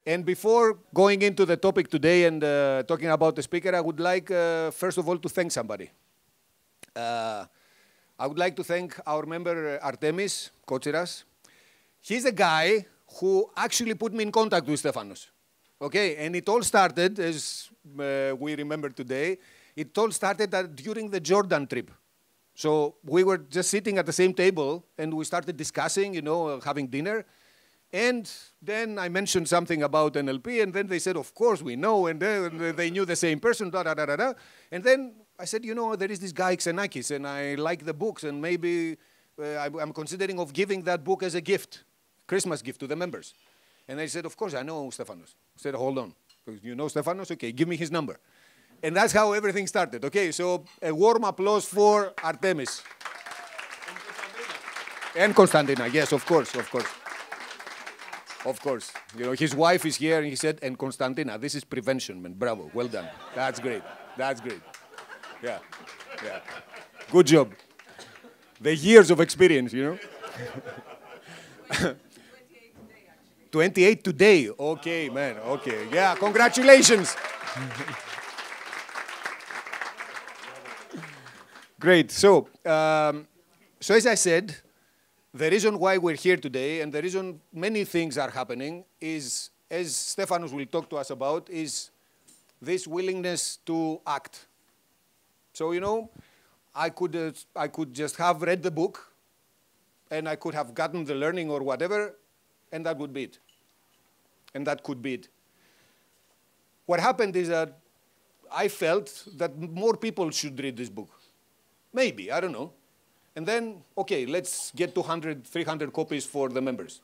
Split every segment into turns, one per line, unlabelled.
And before going into the topic today and talking about the speaker, I would like, first of all, to thank somebody. I would like to thank our member, Artemis Kotsiras. He's the guy who actually put me in contact with Stefanos. Okay, and it all started, as we remember today, it all started during the Jordan trip. So we were just sitting at the same table, and we started discussing, having dinner. And then I mentioned something about NLP, and then they said, of course, we know, and they knew the same person, da, da, da, da, da. And then I said, there is this guy, Xenakis, and I like the books, and maybe I'm considering of giving that book as a gift, Christmas gift to the members. And they said, of course, I know Stefanos. I said, hold on. You know Stefanos? Okay, give me his number. And that's how everything started. Okay, so a warm applause for Artemis. And Konstantina, yes, of course, of course. Of course. His wife is here, and he said, and Konstantina, this is prevention, man. Bravo, well done. That's great. That's great. Yeah, yeah. Good job. The years of experience, 28 today. Okay, man. Okay. Yeah, congratulations. Great. So as I said, the reason why we're here today and the reason many things are happening is, as Stefanos will talk to us about, is this willingness to act. So, I could just have read the book and I could have gotten the learning or whatever, and that would be it. And that could be it. What happened is that I felt that more people should read this book. Maybe, I don't know. And then, okay, let's get 200, 300 copies for the members.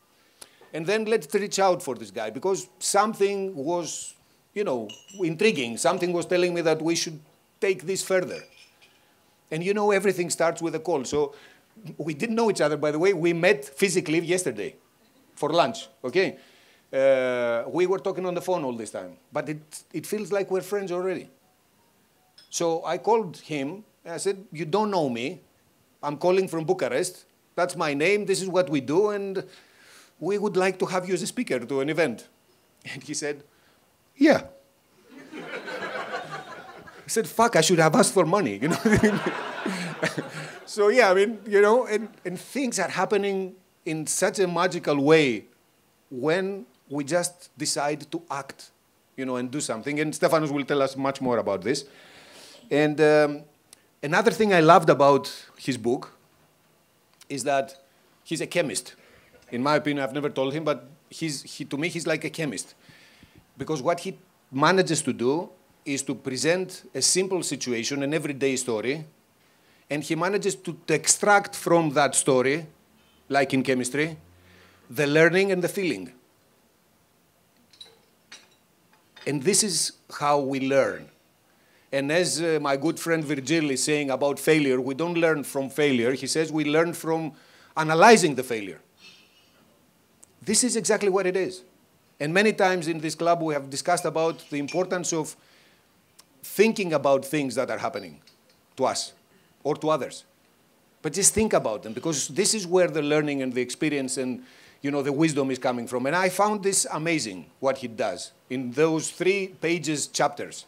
And then let's reach out for this guy, because something was, intriguing. Something was telling me that we should take this further. And everything starts with a call. So we didn't know each other, by the way. We met physically yesterday for lunch, okay? We were talking on the phone all this time. But it feels like we're friends already. So I called him, and I said, you don't know me. I'm calling from Bucharest. That's my name. This is what we do. And we would like to have you as a speaker to an event. And he said, yeah. I said, fuck, I should have asked for money. So, yeah, and things are happening in such a magical way when we just decide to act, and do something. And Stefanos will tell us much more about this. And another thing I loved about his book is that he's a chemist. In my opinion, I've never told him, but to me, he's like a chemist. Because what he manages to do is to present a simple situation, an everyday story, and he manages to extract from that story, like in chemistry, the learning and the feeling. And this is how we learn. And as my good friend Virgil is saying about failure, we don't learn from failure. He says we learn from analyzing the failure. This is exactly what it is. And many times in this club we have discussed about the importance of thinking about things that are happening to us or to others. But just think about them, because this is where the learning and the experience and the wisdom is coming from. And I found this amazing, what he does in those 3 pages chapters.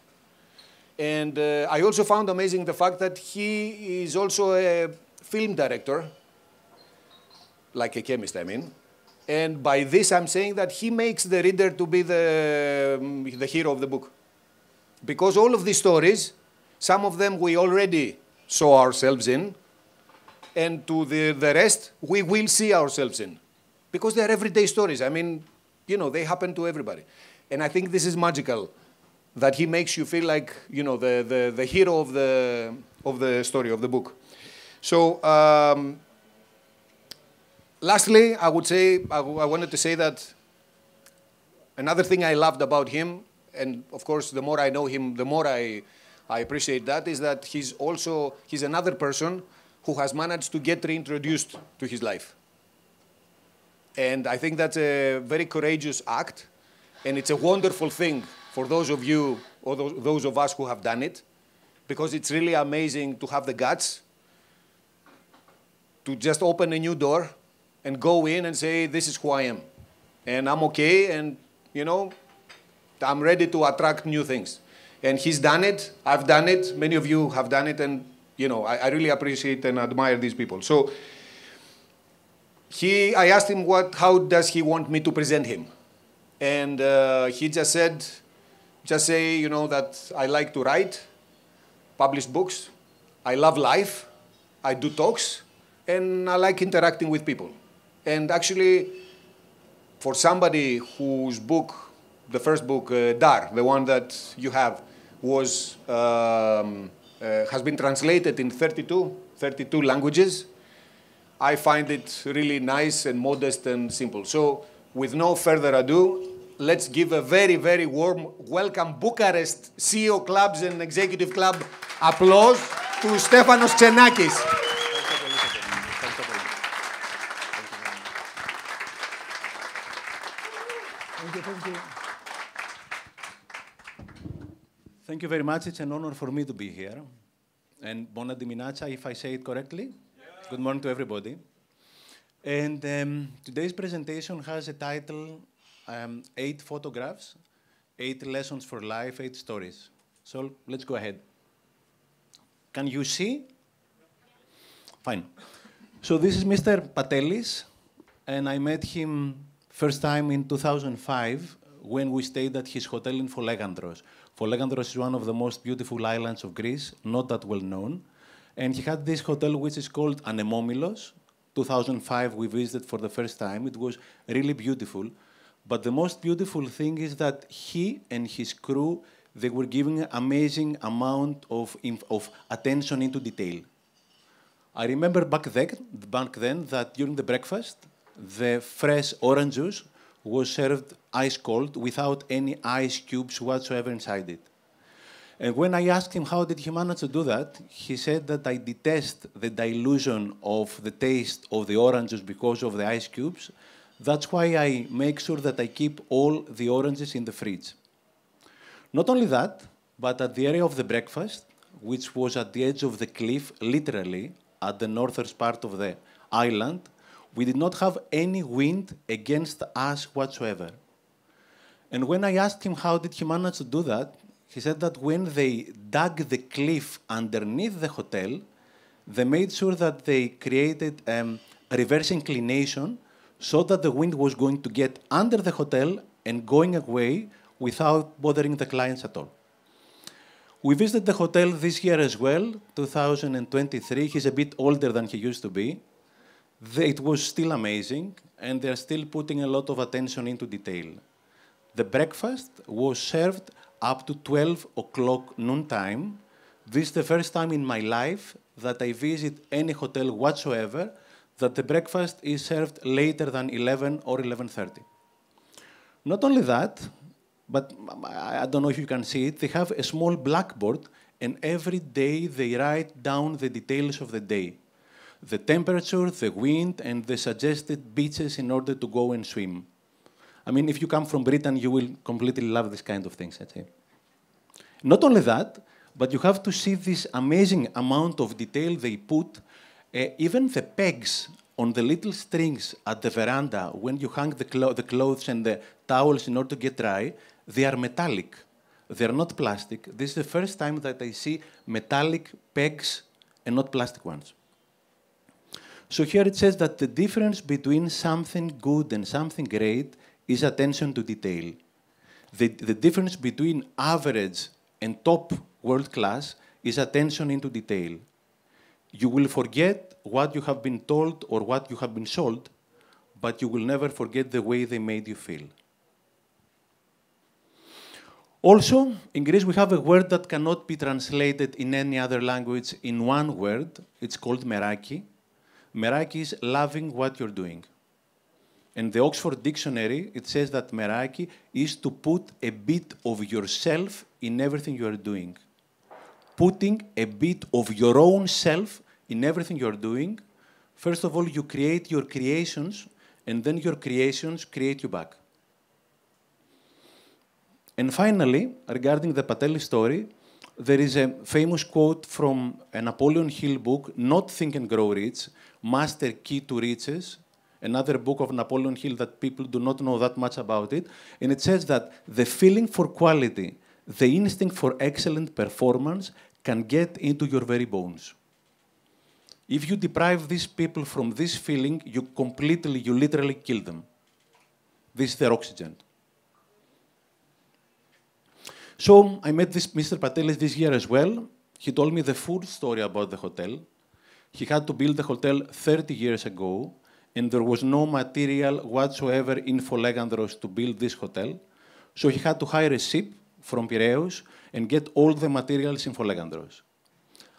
And I also found amazing the fact that he is also a film director, like a chemist, I mean. And by this, I'm saying that he makes the reader to be the hero of the book. Because all of these stories, some of them we already saw ourselves in, and to the rest, we will see ourselves in. Because they are everyday stories. I mean, they happen to everybody. And I think this is magical, that he makes you feel like, the hero of the story, of the book. So, lastly, I wanted to say that another thing I loved about him, and of course, the more I know him, the more I appreciate that, is that he's another person who has managed to get reintroduced to his life. And I think that's a very courageous act, and it's a wonderful thing for those of you, or those of us who have done it, because it's really amazing to have the guts to just open a new door and go in and say, this is who I am. And I'm okay, and you know, I'm ready to attract new things. And he's done it, I've done it, many of you have done it, and you know, I really appreciate and admire these people. So I asked him how does he want me to present him? And he just said, just say, you know, that I like to write, publish books, I love life, I do talks, and I like interacting with people. And actually, for somebody whose book, the first book, Dar, the one that you have, has been translated in 32 languages, I find it really nice and modest and simple. So with no further ado, let's give a very, very warm welcome Bucharest CEO Clubs and Executive Club applause to Stefanos Xenakis.
Thank you very much. It's an honor for me to be here. And Bona Dimineața, if I say it correctly. Yeah. Good morning to everybody. And today's presentation has a title, 8 photographs, 8 lessons for life, 8 stories. So let's go ahead. Can you see? Fine. So this is Mr. Patelis, and I met him first time in 2005 when we stayed at his hotel in Folegandros. Folegandros is one of the most beautiful islands of Greece, not that well known. And he had this hotel which is called Anemomilos. 2005 we visited for the first time. It was really beautiful. But the most beautiful thing is that he and his crew, they were giving an amazing amount of attention into detail. I remember back then that during the breakfast, the fresh orange juice was served ice cold without any ice cubes whatsoever inside it. And when I asked him how did he manage to do that, he said that I detest the dilution of the taste of the oranges because of the ice cubes. That's why I make sure that I keep all the oranges in the fridge. Not only that, but at the area of the breakfast, which was at the edge of the cliff, literally, at the northern part of the island, we did not have any wind against us whatsoever. And when I asked him how did he manage to do that, he said that when they dug the cliff underneath the hotel, they made sure that they created a reverse inclination so that the wind was going to get under the hotel and going away without bothering the clients at all. We visited the hotel this year as well, 2023. He's a bit older than he used to be. It was still amazing, and they're still putting a lot of attention into detail. The breakfast was served up to 12 o'clock noontime. This is the first time in my life that I visit any hotel whatsoever that the breakfast is served later than 11 or 11:30. Not only that, but I don't know if you can see it, they have a small blackboard, and every day they write down the details of the day. The temperature, the wind, and the suggested beaches in order to go and swim. I mean, if you come from Britain, you will completely love this kind of things, I'd say. Not only that, but you have to see this amazing amount of detail they put. Even the pegs on the little strings at the veranda, when you hang the clothes and the towels in order to get dry, they are metallic. They are not plastic. This is the first time that I see metallic pegs and not plastic ones. So here it says that the difference between something good and something great is attention to detail. The difference between average and top world class is attention into detail. You will forget what you have been told or what you have been sold, but you will never forget the way they made you feel. Also, in Greece, we have a word that cannot be translated in any other language in one word. It's called meraki. Meraki is loving what you're doing. In the Oxford Dictionary, it says that meraki is to put a bit of yourself in everything you are doing. Putting a bit of your own self in everything you're doing. First of all, you create your creations, and then your creations create you back. And finally, regarding the Patelis story, there is a famous quote from a Napoleon Hill book, Not Think and Grow Rich, Master Key to Riches. another book of Napoleon Hill that people do not know that much about it. And it says that the feeling for quality, the instinct for excellent performance can get into your very bones. If you deprive these people from this feeling, you literally kill them. This is their oxygen. So I met this Mr. Patelis this year as well. He told me the full story about the hotel. He had to build the hotel 30 years ago, and there was no material whatsoever in Folegandros to build this hotel. So he had to hire a ship from Piraeus and get all the materials in Folegandros.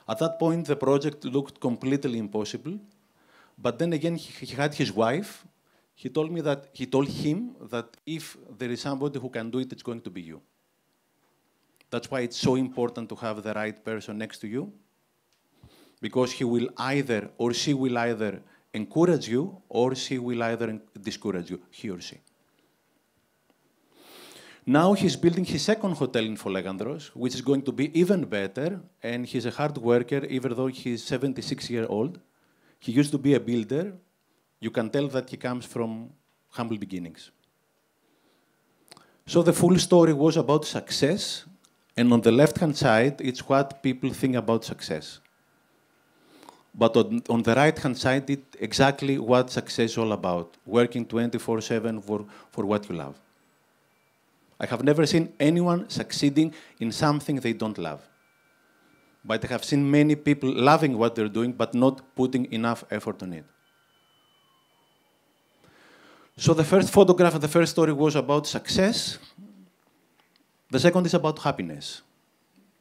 At that point, the project looked completely impossible. But then again, he had his wife. He told him that if there is somebody who can do it, it's going to be you. That's why it's so important to have the right person next to you, because he will either, or she will either encourage you, or she will either discourage you, he or she. Now he's building his second hotel in Folegandros, which is going to be even better, and he's a hard worker, even though he's 76 years old. He used to be a builder. You can tell that he comes from humble beginnings. So the full story was about success, and on the left-hand side, it's what people think about success. But on the right-hand side, it's exactly what success is all about, working 24/7 for what you love. I have never seen anyone succeeding in something they don't love. But I have seen many people loving what they're doing, but not putting enough effort on it. So the first photograph of the first story was about success. The second is about happiness.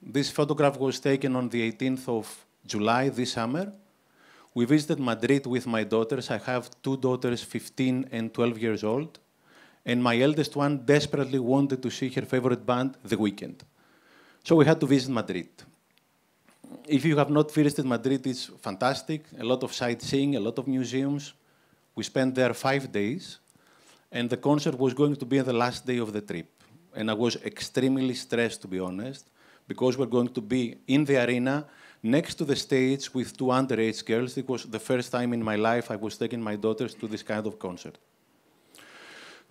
This photograph was taken on the 18th of July this summer. We visited Madrid with my daughters. I have two daughters, 15 and 12 years old. And my eldest one desperately wanted to see her favorite band, The Weeknd. So we had to visit Madrid. If you have not visited Madrid, it's fantastic. A lot of sightseeing, a lot of museums. We spent there 5 days. And the concert was going to be the last day of the trip. And I was extremely stressed, to be honest, because we're going to be in the arena next to the stage with two underage girls. It was the first time in my life I was taking my daughters to this kind of concert.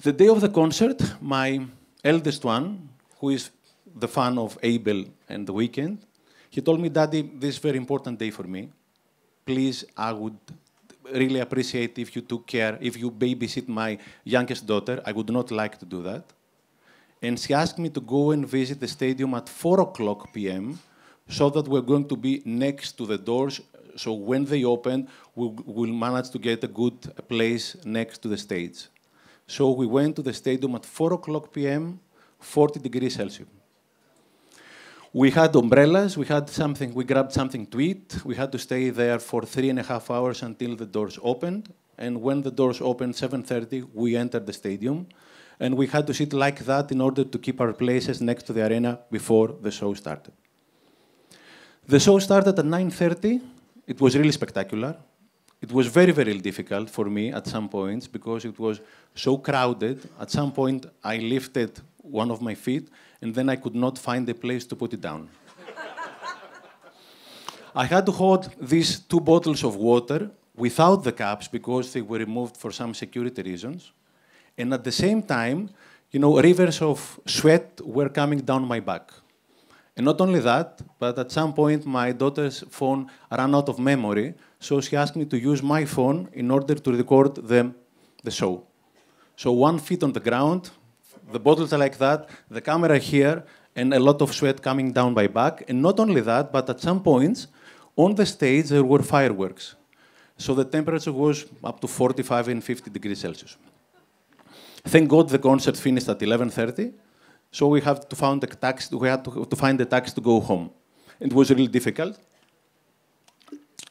The day of the concert, my eldest one, who is the fan of Abel and The Weeknd, he told me, "Daddy, this is a very important day for me. Please, I would really appreciate if you took care, if you babysit my youngest daughter. I would not like to do that." And she asked me to go and visit the stadium at 4:00 p.m. so that we're going to be next to the doors. So when they open, we'll manage to get a good place next to the stage. So we went to the stadium at 4:00 p.m., 40 degrees Celsius. We had umbrellas, we grabbed something to eat. We had to stay there for 3.5 hours until the doors opened. And when the doors opened, 7:30, we entered the stadium. And we had to sit like that in order to keep our places next to the arena before the show started. The show started at 9:30. It was really spectacular. It was very, very difficult for me at some points because it was so crowded. At some point, I lifted one of my feet, and then I could not find a place to put it down. I had to hold these 2 bottles of water without the caps because they were removed for some security reasons. And at the same time, rivers of sweat were coming down my back. And not only that, but at some point, my daughter's phone ran out of memory, so she asked me to use my phone in order to record the show. So 1 foot on the ground, the bottles are like that, the camera here, and a lot of sweat coming down my back. And not only that, but at some points, on the stage, there were fireworks. So the temperature was up to 45 and 50 degrees Celsius. Thank God the concert finished at 11:30, so we had to find a taxi to go home. It was really difficult.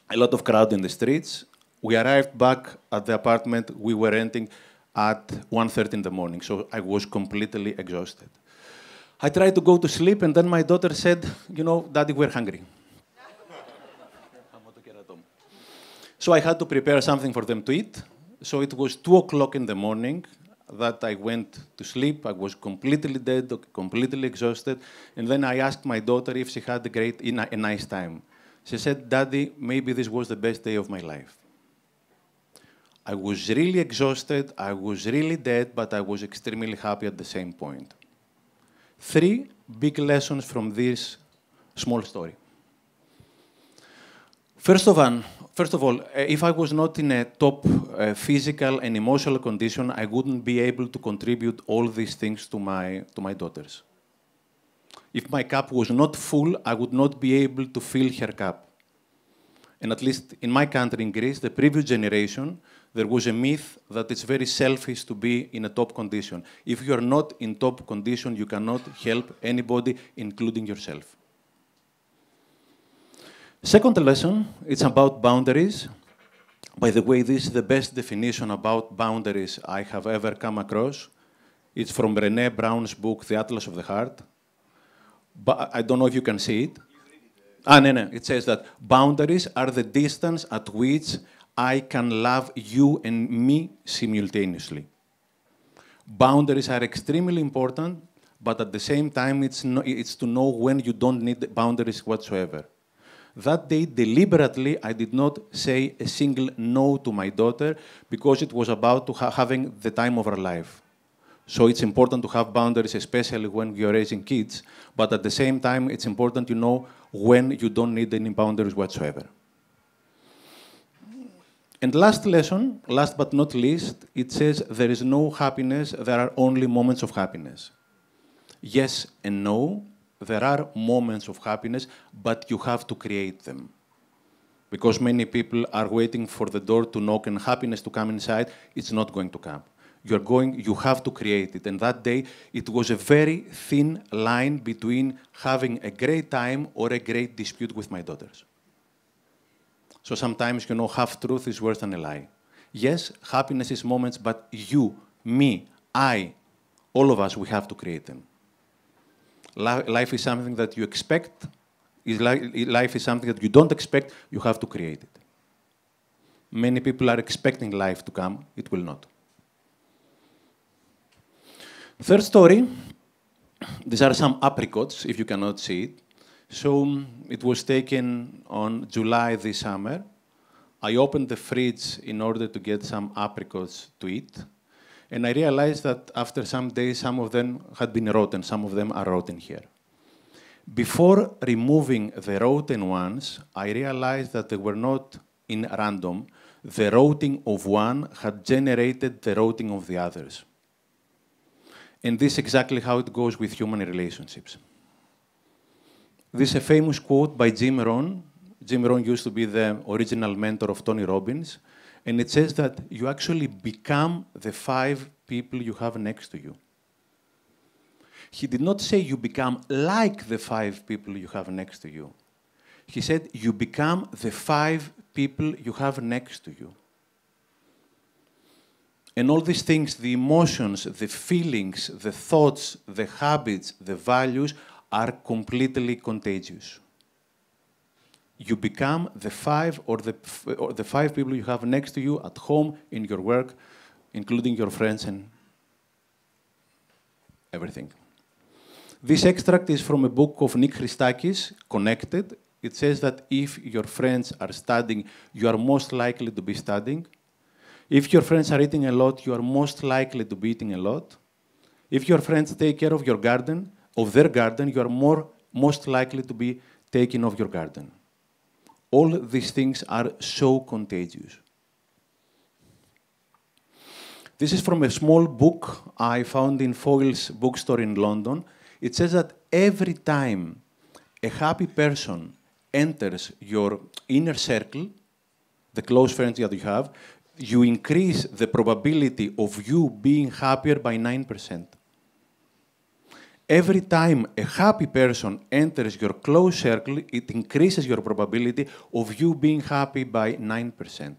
A lot of crowd in the streets. We arrived back at the apartment we were renting at 1:30 in the morning, so I was completely exhausted. I tried to go to sleep, and then my daughter said, "Daddy, we're hungry." So I had to prepare something for them to eat. So it was 2:00 in the morning that I went to sleep. I was completely dead, completely exhausted. And then I asked my daughter if she had a nice time. She said, "Daddy, maybe this was the best day of my life." I was really exhausted, I was really dead, but I was extremely happy at the same point. 3 big lessons from this small story. First of all, if I was not in a top physical and emotional condition, I wouldn't be able to contribute all these things to my daughters. If my cup was not full, I would not be able to fill her cup. And at least in my country, in Greece, the previous generation, there was a myth that it's very selfish to be in a top condition. If you are not in top condition, you cannot help anybody, including yourself. Second lesson, it's about boundaries. By the way, this is the best definition about boundaries I have ever come across. It's from Brené Brown's book, The Atlas of the Heart. But I don't know if you can see it. No. It says that boundaries are the distance at which I can love you and me simultaneously. Boundaries are extremely important, but at the same time, it's to know when you don't need boundaries whatsoever. That day, deliberately, I did not say a single no to my daughter because it was about having the time of her life. So it's important to have boundaries, especially when you're raising kids, but at the same time, it's important to know when you don't need any boundaries whatsoever. And last lesson, last but not least, it says there is no happiness, there are only moments of happiness. Yes and no, there are moments of happiness, but you have to create them. Because many people are waiting for the door to knock and happiness to come inside, it's not going to come. You have to create it. And that day, it was a very thin line between having a great time or a great dispute with my daughters. So sometimes, half truth is worse than a lie. Yes, happiness is moments, but you, me, I, all of us, we have to create them. Life is something that you expect. Life is something that you don't expect. You have to create it. Many people are expecting life to come. It will not. Third story. These are some apricots, if you cannot see it. So it was taken on July this summer. I opened the fridge in order to get some apricots to eat. And I realized that after some days, some of them had been rotten. Some of them are rotten here. Before removing the rotten ones, I realized that they were not in random. The rotting of one had generated the rotting of the others. And this is exactly how it goes with human relationships. This is a famous quote by Jim Rohn. Jim Rohn used to be the original mentor of Tony Robbins. And it says that you actually become the 5 people you have next to you. He did not say you become like the 5 people you have next to you. He said you become the 5 people you have next to you. And all these things, the emotions, the feelings, the thoughts, the habits, the values, are completely contagious. You become the 5 or the 5 people you have next to you at home, in your work, including your friends and everything. This extract is from a book of Nick Christakis, Connected. It says that if your friends are studying, you are most likely to be studying. If your friends are eating a lot, you are most likely to be eating a lot. If your friends take care of your garden, of their garden, you are most likely to be taking of your garden. All these things are so contagious. This is from a small book I found in Foyle's bookstore in London. It says that every time a happy person enters your inner circle, the close friends that you have, you increase the probability of you being happier by 9%. Every time a happy person enters your close circle, it increases your probability of you being happy by 9%.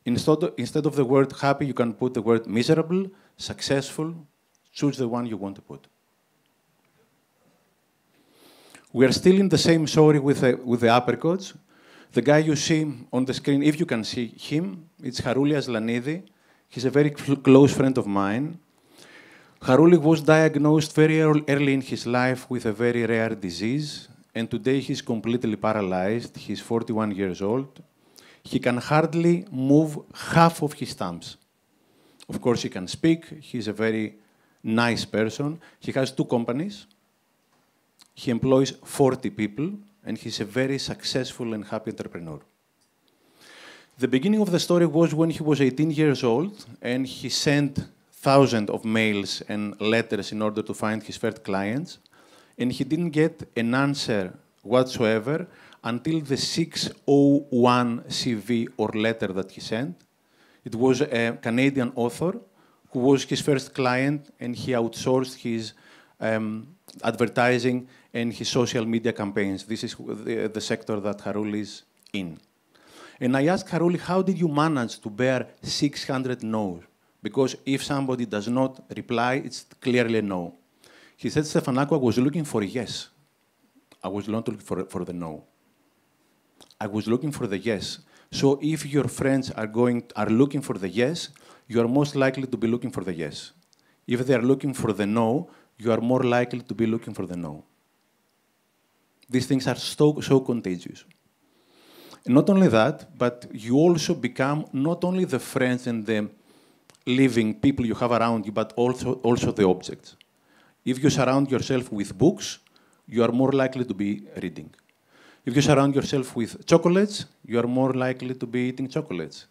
Instead of the word happy, you can put the word miserable, successful. Choose the one you want to put. We are still in the same story with the apricots. The guy you see on the screen, if you can see him, it's Harouli Aslanidi. He's a very close friend of mine. Harouli was diagnosed very early in his life with a very rare disease, and today he's completely paralyzed. He's 41 years old. he can hardly move half of his thumbs. Of course, he can speak. He's a very nice person. He has 2 companies. He employs 40 people, and he's a very successful and happy entrepreneur. The beginning of the story was when he was 18 years old, and he sent thousands of mails and letters in order to find his first clients, and he didn't get an answer whatsoever until the 601 CV or letter that he sent. It was a Canadian author who was his first client, and he outsourced his advertising and his social media campaigns. This is the sector that Harul is in. And I asked Harul, how did you manage to bear 600 no's? Because if somebody does not reply, it's clearly a no. He said, Stefanakos, I was looking for a yes. I was not looking for the no. I was looking for the yes. So if your friends are looking for the yes, you are most likely to be looking for the yes. If they are looking for the no, you are more likely to be looking for the no. These things are so contagious. And not only that, but you also become not only the friends and the living people you have around you, but also the objects. If you surround yourself with books, you are more likely to be reading. If you surround yourself with chocolates, you are more likely to be eating chocolates.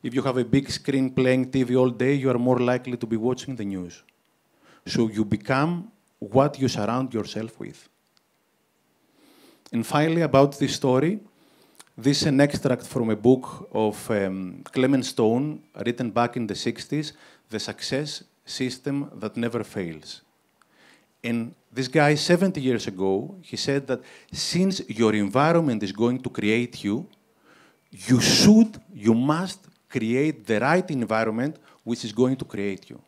If you have a big screen playing TV all day, you are more likely to be watching the news. So you become what you surround yourself with. And finally, about this story, this is an extract from a book of Clement Stone, written back in the 60s, The Success System That Never Fails. And this guy, 70 years ago, he said that since your environment is going to create you, you must create the right environment which is going to create you.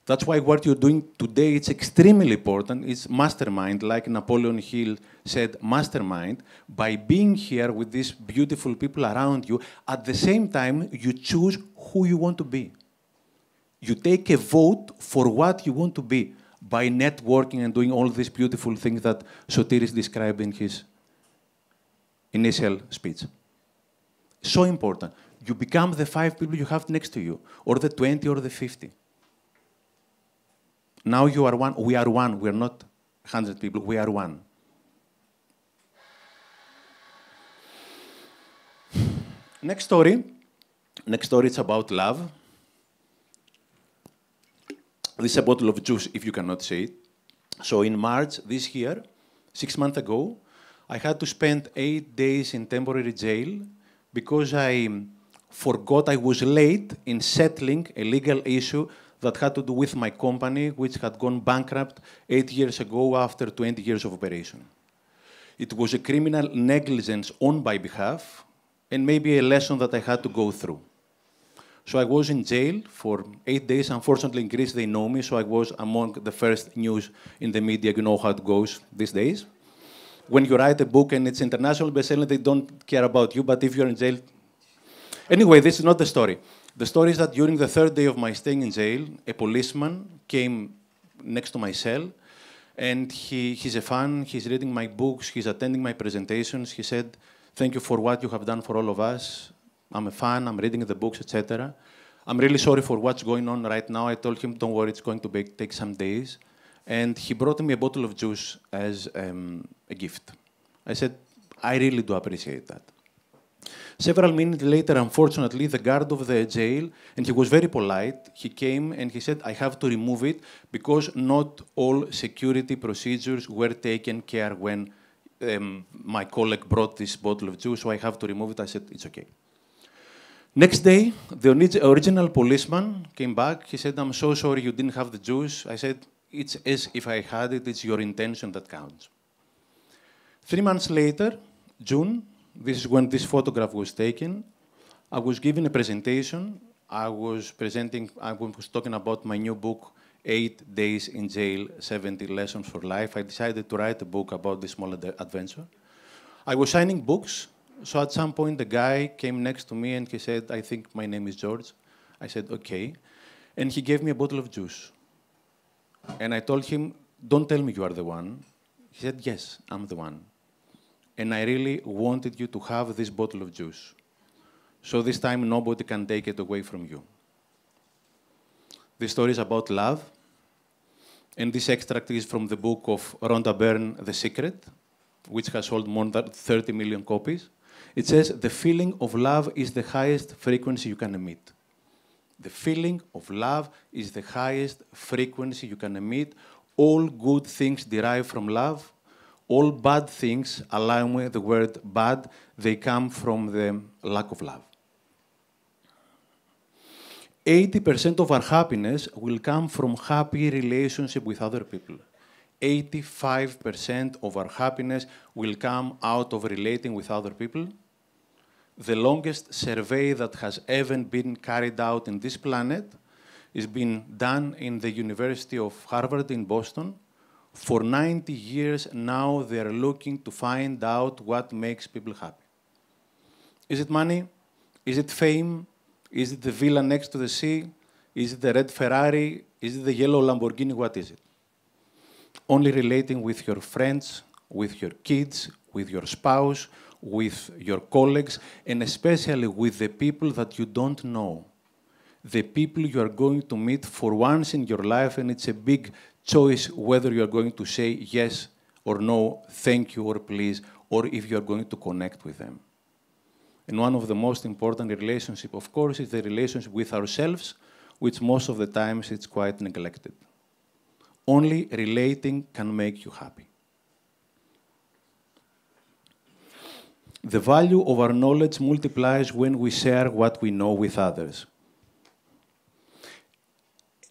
That's why what you're doing today is extremely important. It's mastermind, like Napoleon Hill said, mastermind. By being here with these beautiful people around you, at the same time, you choose who you want to be. You take a vote for what you want to be by networking and doing all these beautiful things that Sotiris described in his initial speech. So important. You become the 5 people you have next to you, or the 20, or the 50. Now you are one. We are one. We are not 100 people. We are one. Next story. Next story is about love. This is a bottle of juice, if you cannot see it. So in March this year, 6 months ago, I had to spend 8 days in temporary jail because I forgot I was late in settling a legal issue that had to do with my company, which had gone bankrupt 8 years ago after 20 years of operation. It was a criminal negligence on my behalf, and maybe a lesson that I had to go through. So I was in jail for 8 days. Unfortunately, in Greece, they know me, so I was among the first news in the media. You know how it goes these days. When you write a book and it's international bestseller, they don't care about you, but if you're in jail... Anyway, this is not the story. The story is that during the 3rd day of my staying in jail, a policeman came next to my cell, and he's a fan, he's reading my books, he's attending my presentations. He said, "Thank you for what you have done for all of us. I'm a fan, I'm reading the books, etc. I'm really sorry for what's going on right now." I told him, "Don't worry, it's going to take some days." And he brought me a bottle of juice as a gift. I said, "I really do appreciate that." Several minutes later, unfortunately, the guard of the jail, and he was very polite, he came and he said, "I have to remove it because not all security procedures were taken care when my colleague brought this bottle of juice, so I have to remove it." I said, "It's okay." Next day, the original policeman came back. He said, "I'm so sorry you didn't have the juice." I said, "It's as if I had it. It's your intention that counts." 3 months later, June, this is when this photograph was taken, I was giving a presentation. I was talking about my new book, 8 Days in Jail, 70 Lessons for Life. I decided to write a book about this small adventure. I was signing books. So at some point, the guy came next to me and he said, "I think my name is George." I said, "Okay." And he gave me a bottle of juice. And I told him, "Don't tell me you are the one." He said, "Yes, I'm the one." and I really wanted you to have this bottle of juice. So this time, nobody can take it away from you. This story is about love, and this extract is from the book of Rhonda Byrne, The Secret, which has sold more than 30 million copies. It says, the feeling of love is the highest frequency you can emit. The feeling of love is the highest frequency you can emit. All good things derive from love. All bad things, allow me the word bad, they come from the lack of love. 80% of our happiness will come from happy relationship with other people. 85% of our happiness will come out of relating with other people. The longest survey that has ever been carried out in this planet is being done in the University of Harvard in Boston. For 90 years now, they are looking to find out what makes people happy. Is it money? Is it fame? Is it the villa next to the sea? Is it the red Ferrari? Is it the yellow Lamborghini? What is it? Only relating with your friends, with your kids, with your spouse, with your colleagues, and especially with the people that you don't know. The people you are going to meet for once in your life, and it's a big choice whether you are going to say yes or no, thank you or please, or if you are going to connect with them. And one of the most important relationships, of course, is the relationship with ourselves, which most of the times it's quite neglected. Only relating can make you happy. The value of our knowledge multiplies when we share what we know with others.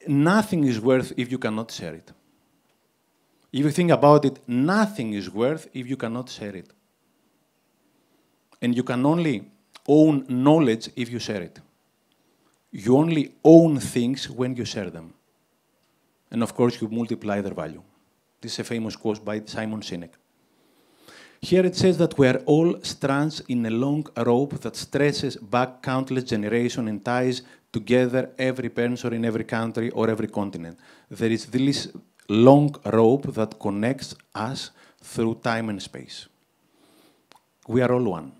Nothing is worth if you cannot share it. If you think about it, nothing is worth if you cannot share it. And you can only own knowledge if you share it. You only own things when you share them. And of course, you multiply their value. This is a famous quote by Simon Sinek. Here it says that we are all strands in a long rope that stretches back countless generations and ties together every person in every country or every continent. There is this long rope that connects us through time and space. We are all one.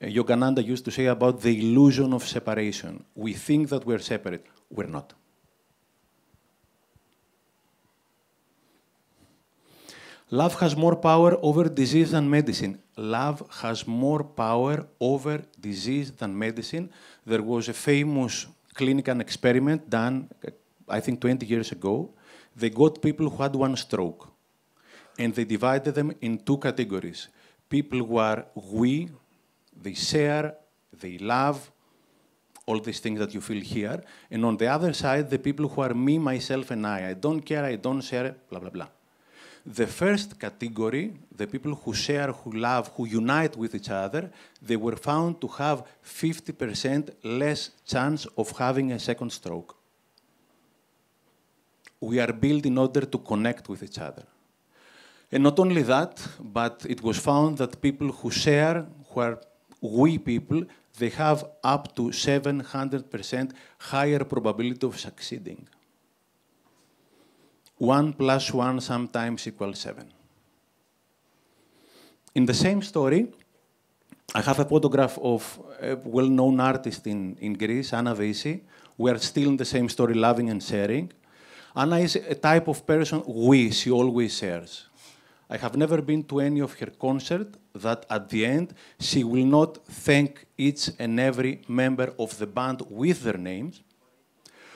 Yogananda used to say about the illusion of separation. We think that we're separate. We're not. Love has more power over disease than medicine. Love has more power over disease than medicine. There was a famous clinical experiment done, I think 20 years ago. They got people who had one stroke, and they divided them in two categories. People who are we, they share, they love, all these things that you feel here. And on the other side, the people who are me, myself, and I don't care, I don't share, blah, blah, blah. The first category, the people who share, who love, who unite with each other, they were found to have 50% less chance of having a second stroke. We are built in order to connect with each other. And not only that, but it was found that people who share, who are we people, they have up to 700% higher probability of succeeding. 1 + 1 sometimes equals 7. In the same story, I have a photograph of a well-known artist in Greece, Anna Veisi. We are still in the same story, loving and sharing. Anna is a type of person she always shares. I have never been to any of her concerts that at the end, she will not thank each and every member of the band with their names.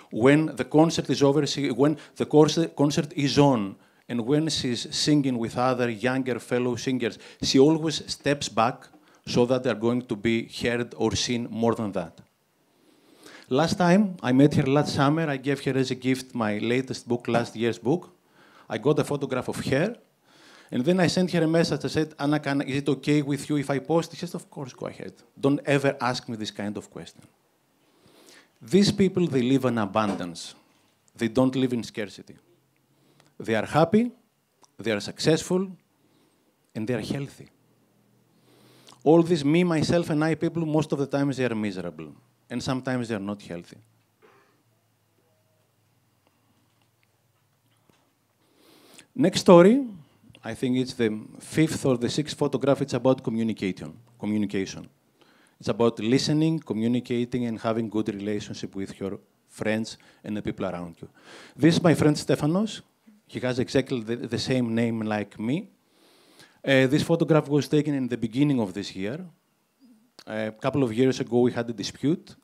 When the concert is over, when the concert is on, and when she's singing with other younger fellow singers, she always steps back so that they're going to be heard or seen more than that. Last time, I met her last summer. I gave her as a gift my latest book, last year's book. I got a photograph of her. And then I sent her a message. I said, Anna, is it okay with you if I post? She said, of course, go ahead. Don't ever ask me this kind of question. These people, they live in abundance. They don't live in scarcity. They are happy, they are successful, and they are healthy. All these me, myself, and I people, most of the times they are miserable. And sometimes they are not healthy. Next story. I think it's the 5th or the 6th photograph. It's about communication. It's about listening, communicating, and having good relationship with your friends and the people around you. This is my friend Stefanos. He has exactly the same name like me. This photograph was taken in the beginning of this year. A couple of years ago, we had a dispute.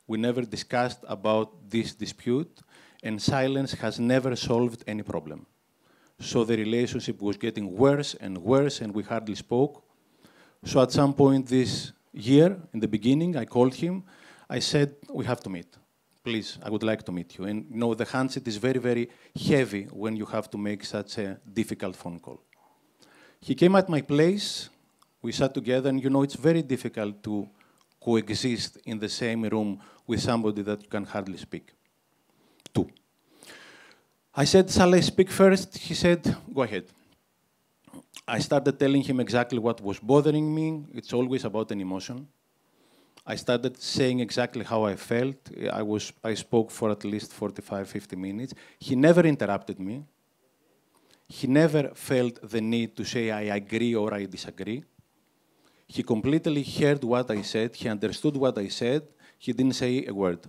We never discussed about this dispute, and silence has never solved any problem. So the relationship was getting worse, and we hardly spoke. So at some point this year, in the beginning, I called him. I said, we have to meet. Please, I would like to meet you. And you know, the handset is very, very heavy when you have to make such a difficult phone call. He came at my place. We sat together, and you know, it's very difficult to coexist in the same room with somebody that you can hardly speak to. I said, shall I speak first? He said, go ahead. I started telling him exactly what was bothering me. It's always about an emotion. I started saying exactly how I felt. I spoke for at least 45, 50 minutes. He never interrupted me. He never felt the need to say I agree or I disagree. He completely heard what I said. He understood what I said. He didn't say a word.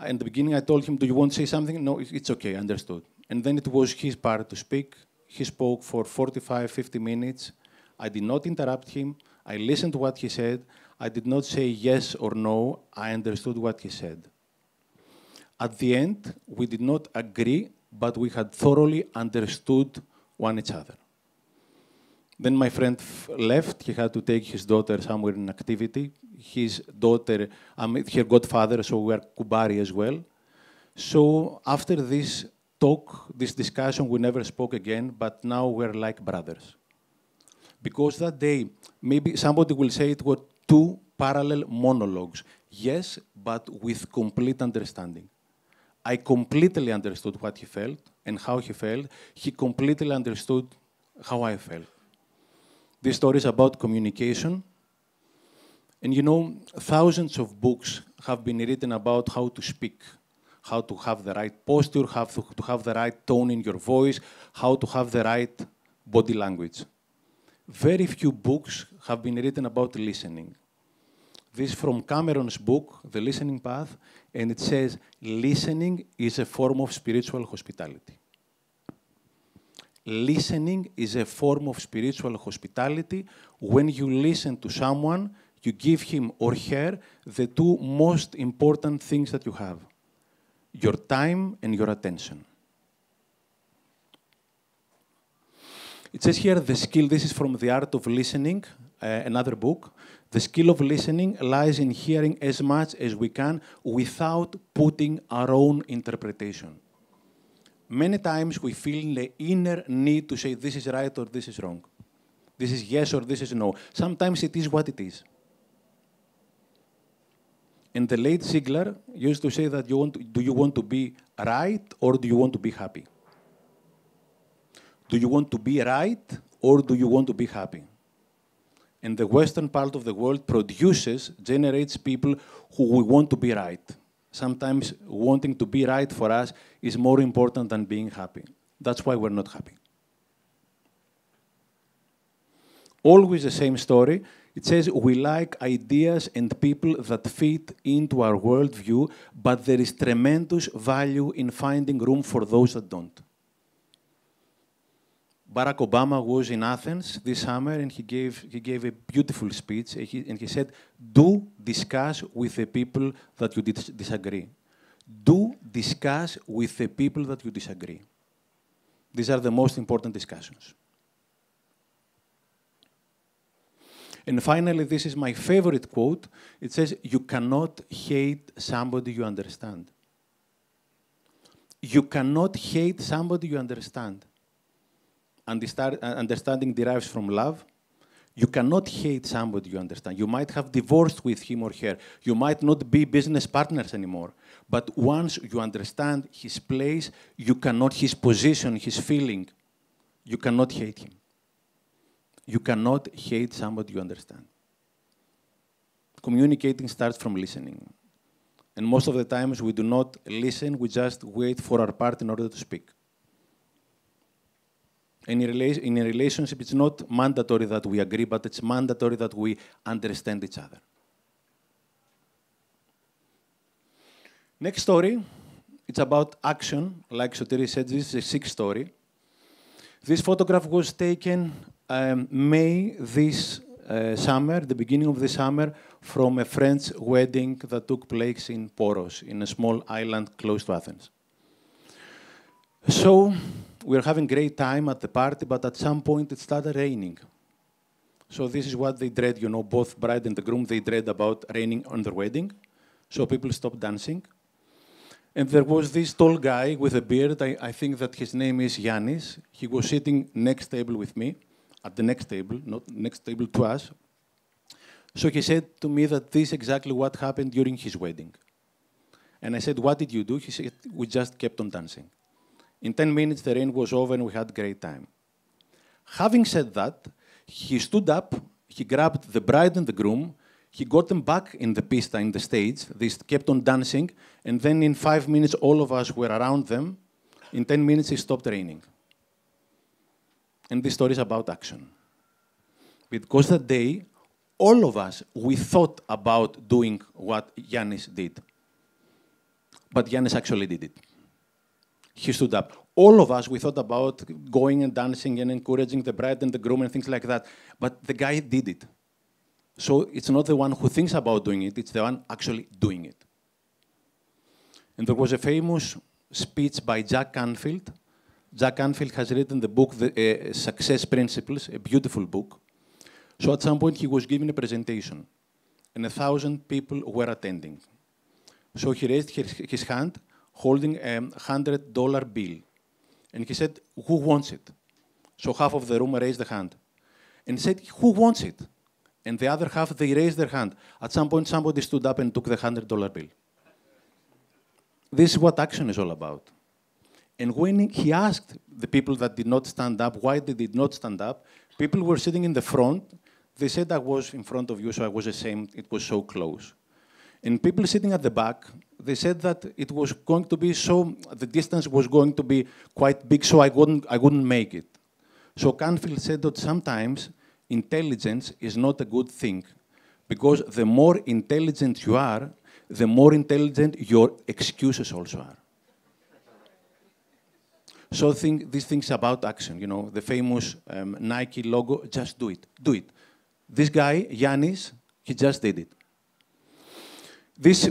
In the beginning, I told him, do you want to say something? No, it's okay, I understood. And then it was his part to speak. He spoke for 45, 50 minutes. I did not interrupt him. I listened to what he said. I did not say yes or no. I understood what he said. At the end, we did not agree, but we had thoroughly understood one each other. Then my friend left. He had to take his daughter somewhere in activity. His daughter, her godfather, so we are Kubari as well. So after this talk, this discussion, we never spoke again, but now we're like brothers. Because that day, maybe somebody will say it were two parallel monologues. Yes, but with complete understanding. I completely understood what he felt and how he felt. He completely understood how I felt. This story is about communication. And you know, thousands of books have been written about how to speak, how to have the right posture, how to have the right tone in your voice, how to have the right body language. Very few books have been written about listening. This is from Cameron's book, The Listening Path, and it says, listening is a form of spiritual hospitality. Listening is a form of spiritual hospitality. When you listen to someone, you give him or her the two most important things that you have, your time and your attention. It says here, the skill, this is from The Art of Listening, another book. The skill of listening lies in hearing as much as we can without putting our own interpretation. Many times we feel the inner need to say this is right or this is wrong. This is yes or this is no. Sometimes it is what it is. And the late Ziegler used to say that do you want to be right or do you want to be happy? Do you want to be right or do you want to be happy? And the Western part of the world generates people who want to be right. Sometimes wanting to be right for us is more important than being happy. That's why we're not happy. Always the same story. It says we like ideas and people that fit into our worldview, but there is tremendous value in finding room for those that don't. Barack Obama was in Athens this summer, and he gave a beautiful speech, and he said, do discuss with the people that you disagree. Do discuss with the people that you disagree. These are the most important discussions. And finally, this is my favorite quote. It says, you cannot hate somebody you understand. You cannot hate somebody you understand. Understanding derives from love. You cannot hate somebody you understand. You might have divorced with him or her. You might not be business partners anymore. But once you understand his place, you cannot, his position, his feeling, you cannot hate him. You cannot hate somebody you understand. Communicating starts from listening. And most of the times we do not listen, we just wait for our part in order to speak. And in a relationship, it's not mandatory that we agree, but it's mandatory that we understand each other. Next story, it's about action. Like Sotiris said, this is a sick story. This photograph was taken May this summer, the beginning of the summer, from a French wedding that took place in Poros, in a small island close to Athens. So we were having great time at the party, but at some point it started raining. So this is what they dread, you know, both bride and the groom, they dread about raining on their wedding. So people stopped dancing. And there was this tall guy with a beard, I think that his name is Yannis. He was sitting next table with me, at the next table, not next table to us. So he said to me that this is exactly what happened during his wedding. And I said, what did you do? He said, we just kept on dancing. In 10 minutes, the rain was over and we had a great time. Having said that, he stood up, he grabbed the bride and the groom, he got them back in the pista, in the stage. They kept on dancing, and then in 5 minutes, all of us were around them. In 10 minutes, it stopped raining. And this story is about action. Because that day, all of us, we thought about doing what Yannis did. But Yannis actually did it. He stood up. All of us, we thought about going and dancing and encouraging the bride and the groom and things like that. But the guy did it. So it's not the one who thinks about doing it, it's the one actually doing it. And there was a famous speech by Jack Canfield. Jack Canfield has written the book, Success Principles, a beautiful book. So at some point, he was giving a presentation, and 1,000 people were attending. So he raised his hand, holding a $100 bill. And he said, who wants it? So half of the room raised the hand. And he said, who wants it? And the other half, they raised their hand. At some point, somebody stood up and took the $100 bill. This is what action is all about. And when he asked the people that did not stand up why they did not stand up, people were sitting in the front. They said, I was in front of you, so I was ashamed. It was so close. And people sitting at the back, they said that it was going to be so, the distance was going to be quite big, so I wouldn't make it. So Canfield said that sometimes intelligence is not a good thing, because the more intelligent you are, the more intelligent your excuses also are. So these things about action, you know, the famous Nike logo, just do it, do it. This guy, Yannis, he just did it.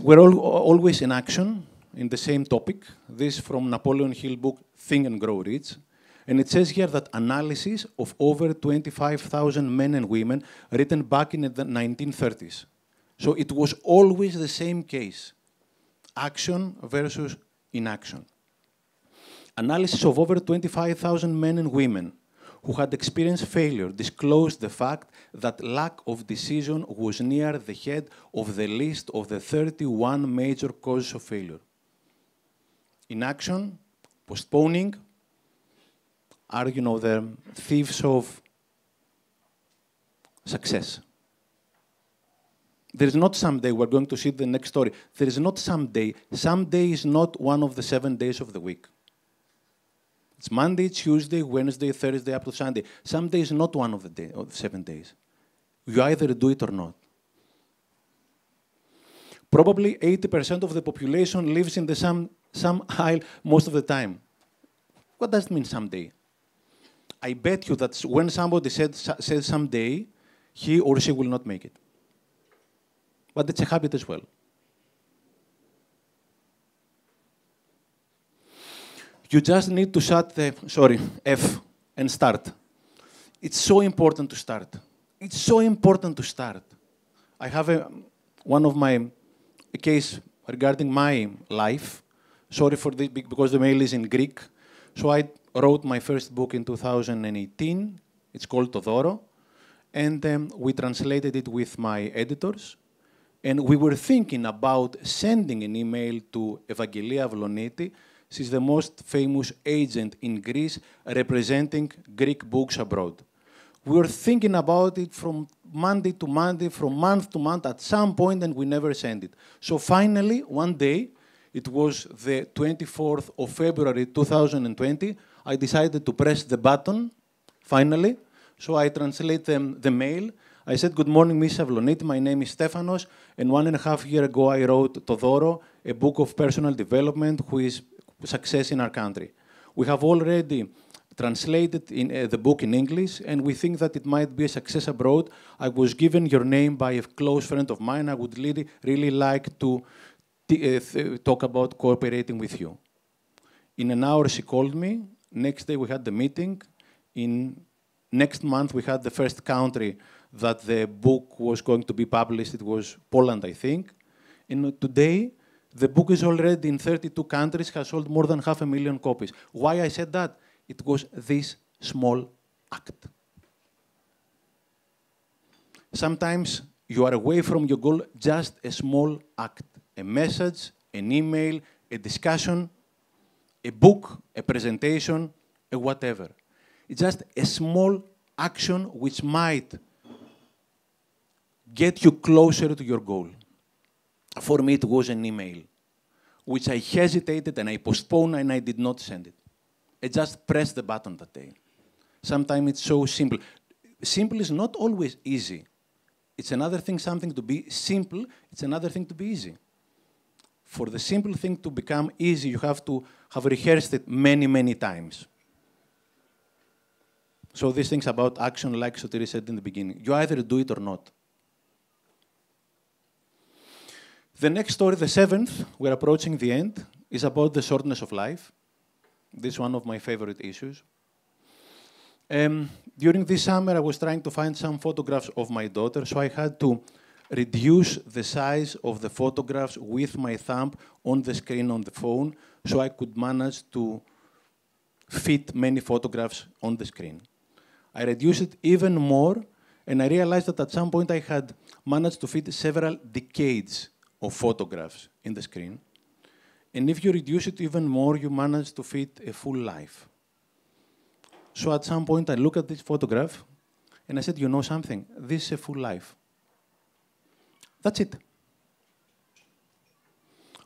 We're always in action, in the same topic. This from Napoleon Hill book, Think and Grow Rich. And it says here that analysis of over 25,000 men and women written back in the 1930s. So it was always the same case, action versus inaction. Analysis of over 25,000 men and women who had experienced failure disclosed the fact that lack of decision was near the head of the list of the 31 major causes of failure. Inaction, postponing, are, you know, the thieves of success. There is not someday, we're going to see the next story, there is not someday. Someday is not one of the 7 days of the week. It's Monday, Tuesday, Wednesday, Thursday, up to Sunday. Someday is not one of the 7 days. You either do it or not. Probably 80% of the population lives in the some aisle most of the time. What does it mean someday? I bet you that when somebody says someday, he or she will not make it. But it's a habit as well. You just need to shut the, F, and start. It's so important to start. It's so important to start. I have a case regarding my life. Sorry for this, because the mail is in Greek. So I wrote my first book in 2018. It's called Todoro. And we translated it with my editors. And we were thinking about sending an email to Evangelia Avaloniti. She's the most famous agent in Greece representing Greek books abroad. We were thinking about it from Monday to Monday, from month to month at some point, and we never sent it. So finally, one day, it was the 24th of February 2020, I decided to press the button finally. So I translate the mail. I said, "Good morning, Ms. Avloniti. My name is Stefanos, and 1.5 years ago I wrote Todoro, a book of personal development, who is success in our country. We have already translated the book in English, and we think that it might be a success abroad. I was given your name by a close friend of mine. I would really like to talk about cooperating with you." In an hour, she called me. Next day, we had the meeting. Next month, we had the first country that the book was going to be published. It was Poland, I think. And today, the book is already in 32 countries, has sold more than 500,000 copies. Why I said that? It was this small act. Sometimes you are away from your goal, just a small act. A message, an email, a discussion, a book, a presentation, a whatever. It's just a small action which might get you closer to your goal. For me, it was an email, which I hesitated and I postponed and I did not send it. I just pressed the button that day. Sometimes it's so simple. Simple is not always easy. It's another thing, something to be simple, it's another thing to be easy. For the simple thing to become easy, you have to have rehearsed it many, many times. So these things about action, like Sotiris said in the beginning, you either do it or not. The next story, the 7th, we're approaching the end, is about the shortness of life. This is one of my favorite issues. During this summer, I was trying to find some photographs of my daughter, so I had to reduce the size of the photographs with my thumb on the screen on the phone, so I could manage to fit many photographs on the screen. I reduced it even more, and I realized that at some point I had managed to fit several decades of photographs in the screen. And if you reduce it even more, you manage to fit a full life. So at some point, I look at this photograph, and I said, you know something? This is a full life. That's it.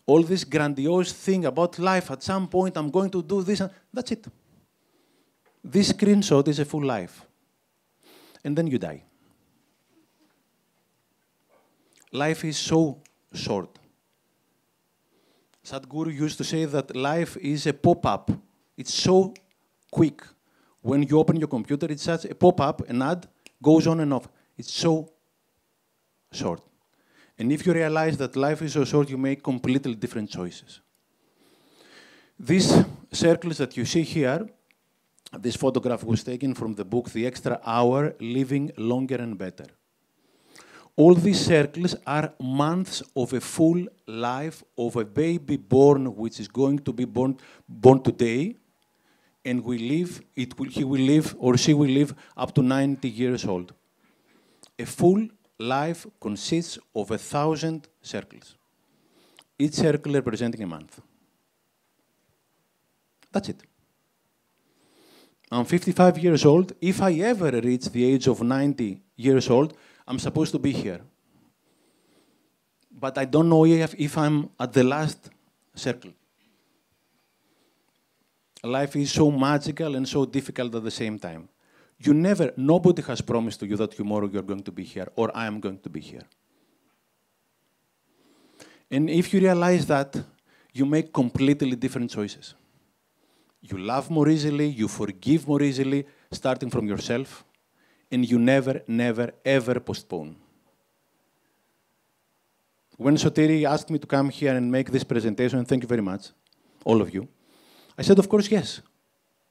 All this grandiose thing about life, at some point, I'm going to do this, that's it. This screenshot is a full life. And then you die. Life is so short. Sadhguru used to say that life is a pop-up. It's so quick. When you open your computer, it's such a pop-up, an ad goes on and off. It's so short. And if you realize that life is so short, you make completely different choices. These circles that you see here, this photograph was taken from the book, The Extra Hour, Living Longer and Better. All these circles are months of a full life of a baby born, which is going to be born today, and he will live or she will live up to 90 years old. A full life consists of 1,000 circles, each circle representing a month. That's it. I'm 55 years old. If I ever reach the age of 90 years old, I'm supposed to be here. But I don't know if I'm at the last circle. Life is so magical and so difficult at the same time. Nobody has promised to you that tomorrow you're going to be here, or I am going to be here. And if you realize that, you make completely different choices. You love more easily, you forgive more easily, starting from yourself, and you never, never, ever postpone. When Sotiri asked me to come here and make this presentation, and thank you very much, all of you, I said, of course, yes.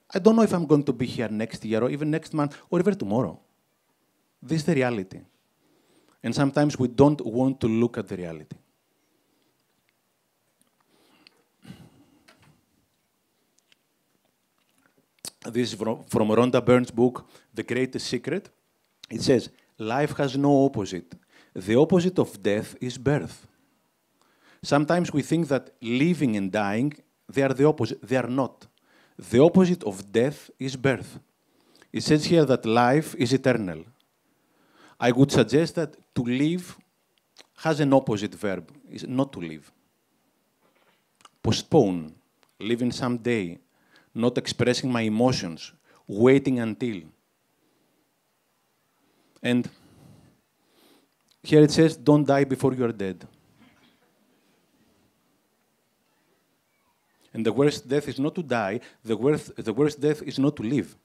I don't know if I'm going to be here next year, or even next month, or even tomorrow. This is the reality. And sometimes we don't want to look at the reality. This is from Rhonda Byrne's book, The Greatest Secret. It says, life has no opposite. The opposite of death is birth. Sometimes we think that living and dying, they are the opposite. They are not. The opposite of death is birth. It says here that life is eternal. I would suggest that to live has an opposite verb, is not to live. Postpone, living someday, not expressing my emotions, waiting until. And here it says, don't die before you are dead. And the worst death is not to die, the worst death is not to live.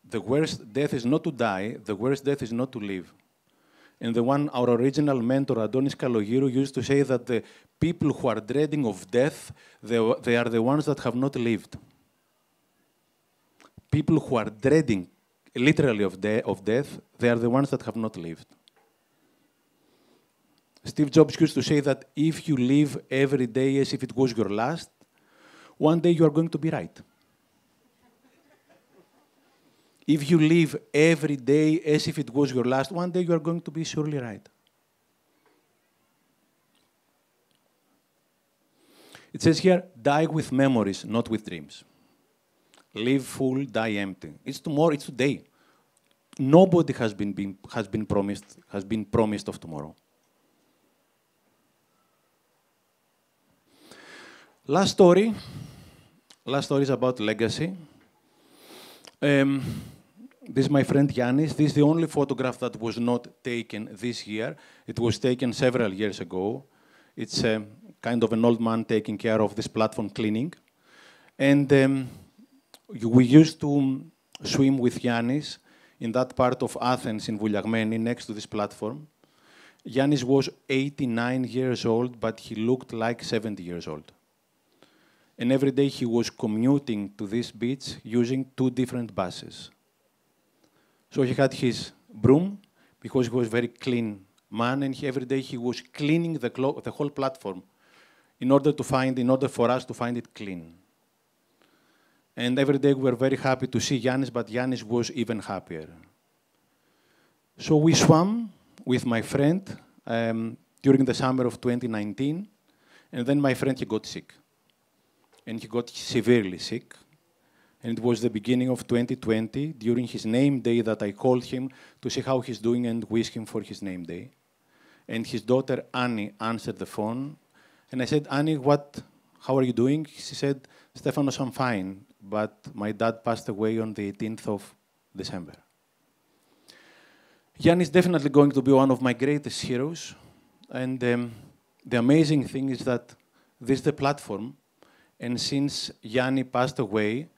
The worst death is not to die, the worst death is not to live. And our original mentor, Adonis Kalogiru, used to say that the people who are dreading of death, they are the ones that have not lived. People who are dreading, literally, of death, they are the ones that have not lived. Steve Jobs used to say that if you live every day as if it was your last, one day you are going to be right. If you live every day as if it was your last, one day you are going to be surely right. It says here, die with memories, not with dreams. Live full, die empty. It's tomorrow, it's today. Nobody has been promised of tomorrow. Last story is about legacy. This is my friend Yannis. This is the only photograph that was not taken this year. It was taken several years ago. It's kind of an old man taking care of this platform cleaning. And we used to swim with Yannis in that part of Athens, in Vouliagmeni, next to this platform. Yannis was 89 years old, but he looked like 70 years old. And every day he was commuting to this beach using 2 different buses. So he had his broom, because he was a very clean man, and every day he was cleaning the whole platform in order for us to find it clean. And every day we were very happy to see Yannis, but Yannis was even happier. So we swam with my friend during the summer of 2019, and then my friend, he got sick. And he got severely sick. And it was the beginning of 2020, during his name day, that I called him to see how he's doing and wish him for his name day. And his daughter, Annie, answered the phone. And I said, Annie, how are you doing? She said, Stefanos, I'm fine, but my dad passed away on the 18th of December. Yannis is definitely going to be one of my greatest heroes. And the amazing thing is that this is the platform. And since Yanni passed away,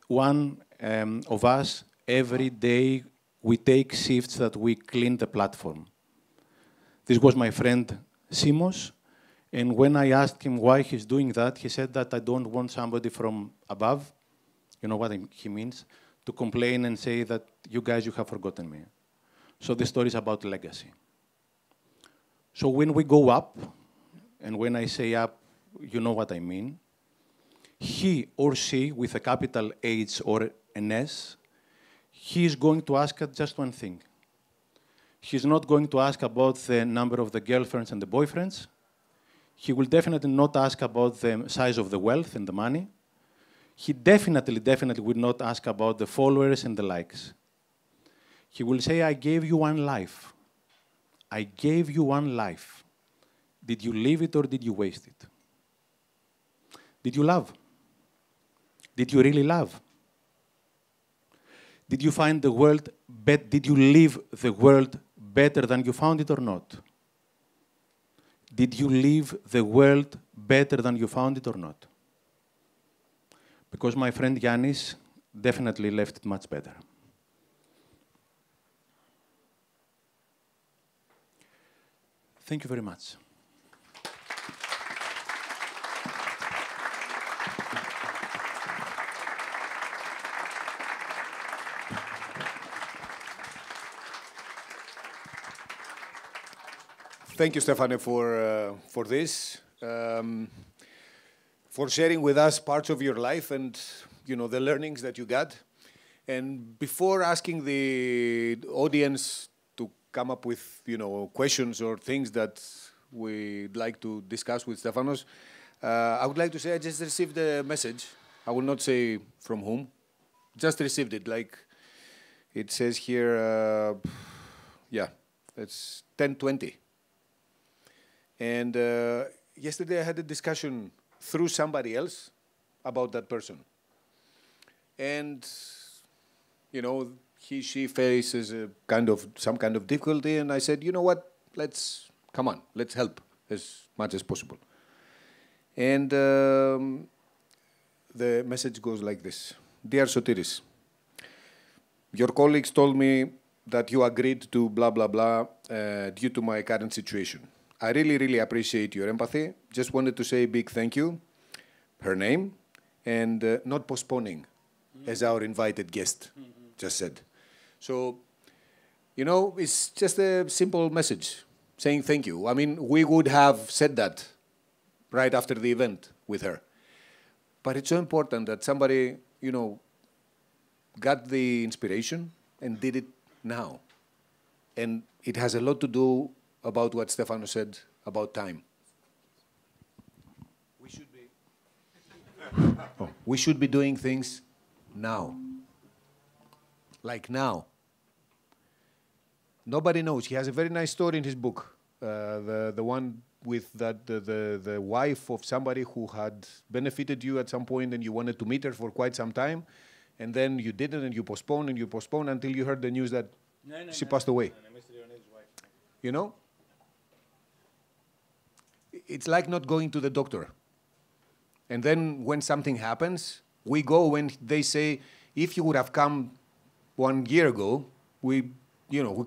one of us, every day, we take shifts that we clean the platform. This was my friend Simos, and when I asked him why he's doing that, he said that I don't want somebody from above, you know what he means, to complain and say that you guys, you have forgotten me. So the story is about legacy. So when we go up, and when I say up, you know what I mean, he or she, with a capital H or an S, he is going to ask us just one thing. He's not going to ask about the number of the girlfriends and the boyfriends. He will definitely not ask about the size of the wealth and the money. He definitely will not ask about the followers and the likes. He will say, I gave you one life. I gave you one life. Did you live it or did you waste it? Did you love? Did you really love? Did you find the world did you live the world better than you found it or not? Did you live the world better than you found it or not? Because my friend Yannis definitely left it much better. Thank you very much.
Thank you, Stefane, for this, for sharing with us parts of your life and the learnings that you got. And before asking the audience to come up with questions or things that we'd like to discuss with Stefanos, I would like to say I just received a message. I will not say from whom. Just received it. Like it says here, it's 10:20. And yesterday I had a discussion through somebody else about that person. And, she faces some kind of difficulty, and I said, you know what, come on, let's help as much as possible. And the message goes like this. Dear Sotiris, your colleagues told me that you agreed to blah, blah, blah due to my current situation. I really, really appreciate your empathy. Just wanted to say a big thank you, her name, and not postponing, as our invited guest just said. So, you know, it's just a simple message saying thank you. I mean, we would have said that right after the event with her. But it's so important that somebody, you know, got the inspiration and did it now. And it has a lot to do about what Stefano said about time. We should be doing things now. Like now. Nobody knows. He has a very nice story in his book. The one with the wife of somebody who had benefited you at some point and you wanted to meet her for quite some time, and then you didn't, and you postponed until you heard the news that she passed away. You know? It's like not going to the doctor. And then when something happens, we go when they say, if you would have come 1 year ago, we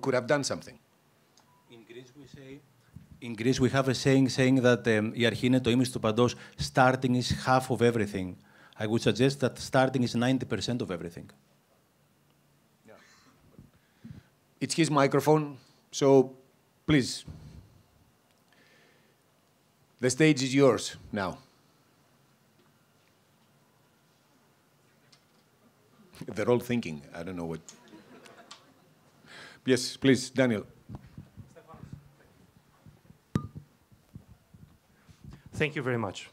could have done something.
In Greece, we have a saying that η αρχή είναι το ίμιση του παντός. Starting is half of everything. I would suggest that starting is 90% of everything.
Yeah. It's his microphone, so please. The stage is yours now. They're all thinking. I don't know what. Yes, please, Daniel.
Thank you very much.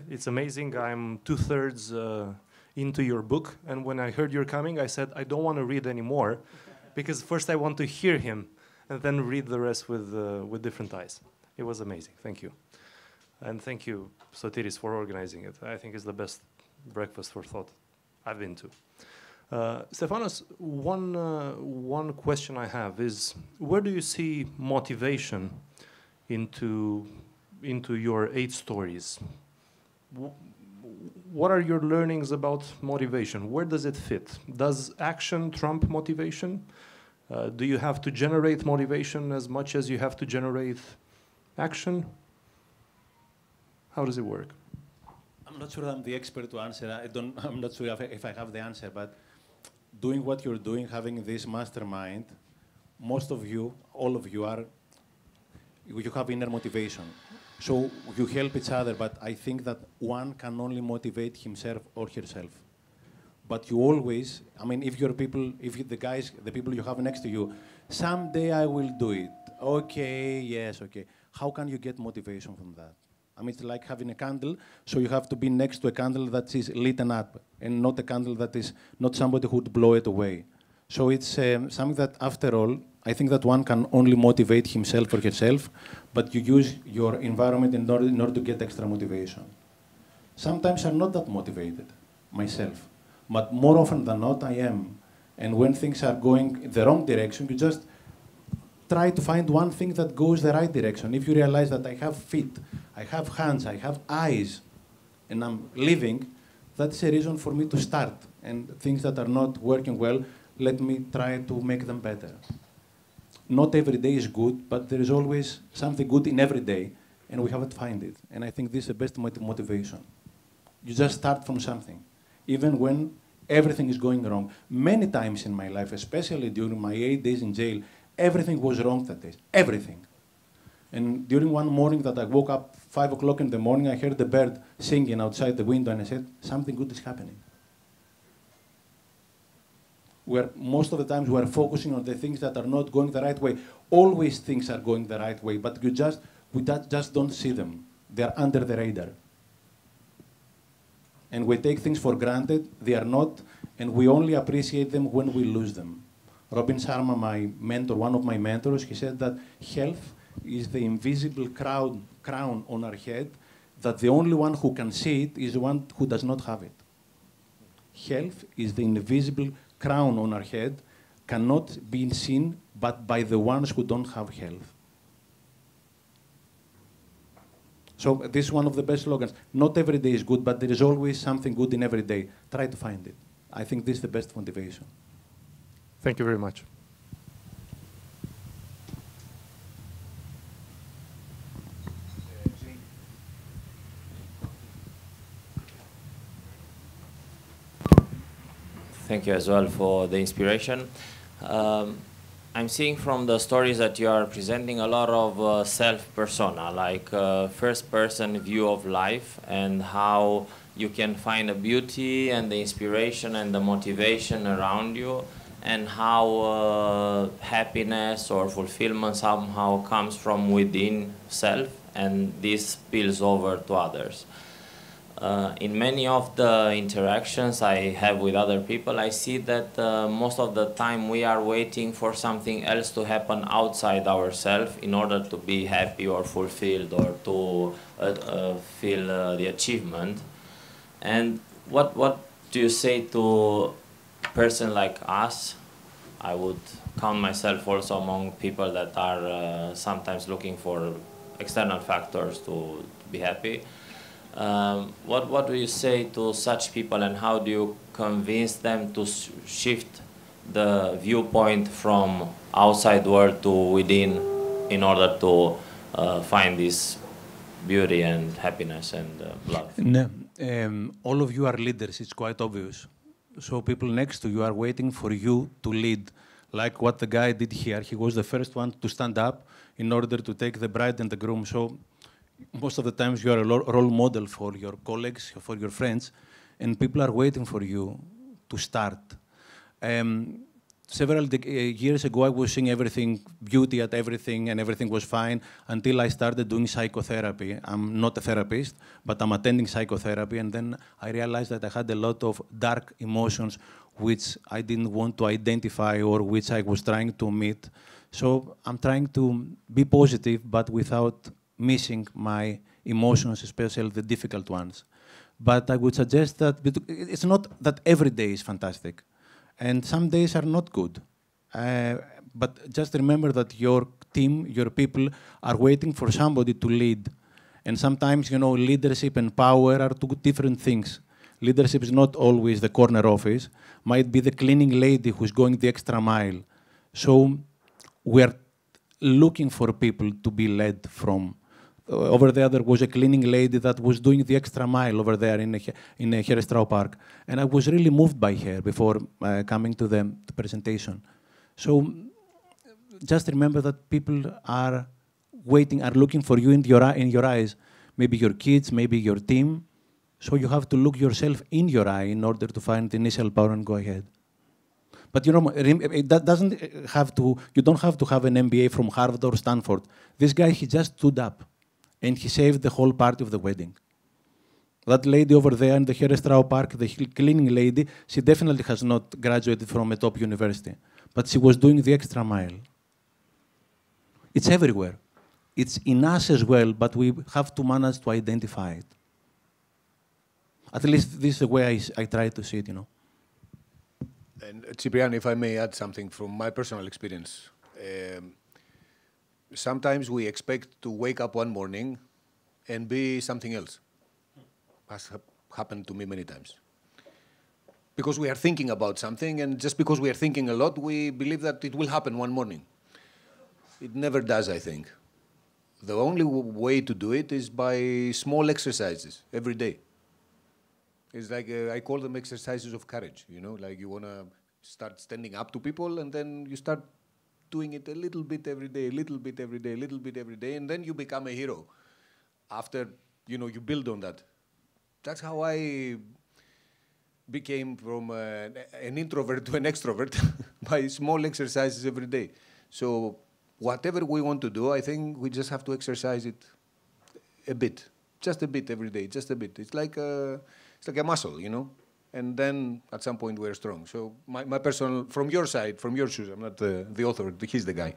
It's amazing. I'm 2/3 into your book, and when I heard you're coming, I said, I don't want to read anymore, because first I want to hear him, and then read the rest with different eyes. It was amazing. Thank you. And thank you, Sotiris, for organizing it. I think it's the best breakfast for thought I've been to. Stefanos, one question I have is, where do you see motivation into your 8 stories? What are your learnings about motivation? Where does it fit? Does action trump motivation? Do you have to generate motivation as much as you have to generate action? How does it work?
I'm not sure I'm the expert to answer. I'm not sure if I have the answer, but doing what you're doing, having this mastermind, most of you, all of you you have inner motivation. So you help each other, but I think that one can only motivate himself or herself. But you always, I mean, if the people you have next to you, someday I will do it. Okay, yes, okay. How can you get motivation from that? I mean, it's like having a candle, so you have to be next to a candle that is lit up, and not a candle that is not somebody who would blow it away. So it's something that, after all, I think that one can only motivate himself or herself, but you use your environment in order to get extra motivation. Sometimes I'm not that motivated myself, but more often than not, I am. And when things are going in the wrong direction, you just try to find one thing that goes the right direction. If you realize that I have feet, I have hands, I have eyes, and I'm living, that's a reason for me to start. And things that are not working well, let me try to make them better. Not every day is good, but there is always something good in every day, and we have to find it. And I think this is the best motivation. You just start from something, even when everything is going wrong. Many times in my life, especially during my 8 days in jail, everything was wrong that day, everything. And during one morning that I woke up 5 o'clock in the morning, I heard the bird singing outside the window, and I said, something good is happening. Most of the times we are focusing on the things that are not going the right way. Always things are going the right way, but we just don't see them. They are under the radar. And we take things for granted. They are not, and we only appreciate them when we lose them. Robin Sharma, my mentor, one of my mentors, he said that health is the invisible crown on our head, that the only one who can see it is the one who does not have it. Health is the invisible crown on our head, cannot be seen but by the ones who don't have health. So this is one of the best slogans. Not every day is good, but there is always something good in every day. Try to find it. I think this is the best motivation.
Thank you very much.
Thank you as well for the inspiration. I'm seeing from the stories that you are presenting a lot of self-persona, like first-person view of life and how you can find the beauty and the inspiration and the motivation around you, and how happiness or fulfillment somehow comes from within self, and this spills over to others. In many of the interactions I have with other people, I see that most of the time we are waiting for something else to happen outside ourselves in order to be happy or fulfilled or to feel the achievement. And what do you say to a person like us? I would count myself also among people that are sometimes looking for external factors to be happy. What do you say to such people, and how do you convince them to shift the viewpoint from outside world to within in order to find this beauty and happiness and love?
No, all of you are leaders, it's quite obvious. So people next to you are waiting for you to lead, like what the guy did here. He was the first one to stand up in order to take the bride and the groom. So most of the times you are a role model for your colleagues, for your friends, and people are waiting for you to start. Several years ago, I was seeing everything, beauty at everything, and everything was fine, until I started doing psychotherapy. I'm not a therapist, but I'm attending psychotherapy, and then I realized that I had a lot of dark emotions which I didn't want to identify or which I was trying to meet. So I'm trying to be positive, but without missing my emotions, especially the difficult ones. But I would suggest that it's not that every day is fantastic, and some days are not good. But just remember that your team, your people, are waiting for somebody to lead. And sometimes, you know, leadership and power are two different things. Leadership is not always the corner office. Might be the cleaning lady who's going the extra mile. So we're looking for people to be led from. Over there was a cleaning lady that was doing the extra mile over there in Herrestrau Park. And I was really moved by her before coming to the presentation. So just remember that people are waiting, are looking for you in your eyes. Maybe your kids, maybe your team. So you have to look yourself in your eye in order to find the initial power and go ahead. But you know, that doesn't have to, you don't have to have an MBA from Harvard or Stanford. This guy, he just stood up. And he saved the whole party of the wedding. That lady over there in the Herrestrau Park, the cleaning lady, she definitely has not graduated from a top university. But she was doing the extra mile. It's everywhere. It's in us as well, but we have to manage to identify it. At least this is the way I try to see it, you know.
And Cipriano, if I may add something from my personal experience. Sometimes we expect to wake up one morning and be something else. Has happened to me many times. Because we are thinking about something, and just because we are thinking a lot, we believe that it will happen one morning. It never does, I think. The only way to do it is by small exercises every day. It's like, I call them exercises of courage, you know, like you want to start standing up to people, and then you start doing it a little bit every day, a little bit every day, a little bit every day, and then you become a hero. After, you know, you build on that. That's how I became from an introvert to an extrovert, by small exercises every day. So whatever we want to do, I think we just have to exercise it a bit, just a bit every day, just a bit. It's like a muscle, you know? And then at some point we're strong. So my personal, from your side, from your shoes, I'm not the author, he's the guy.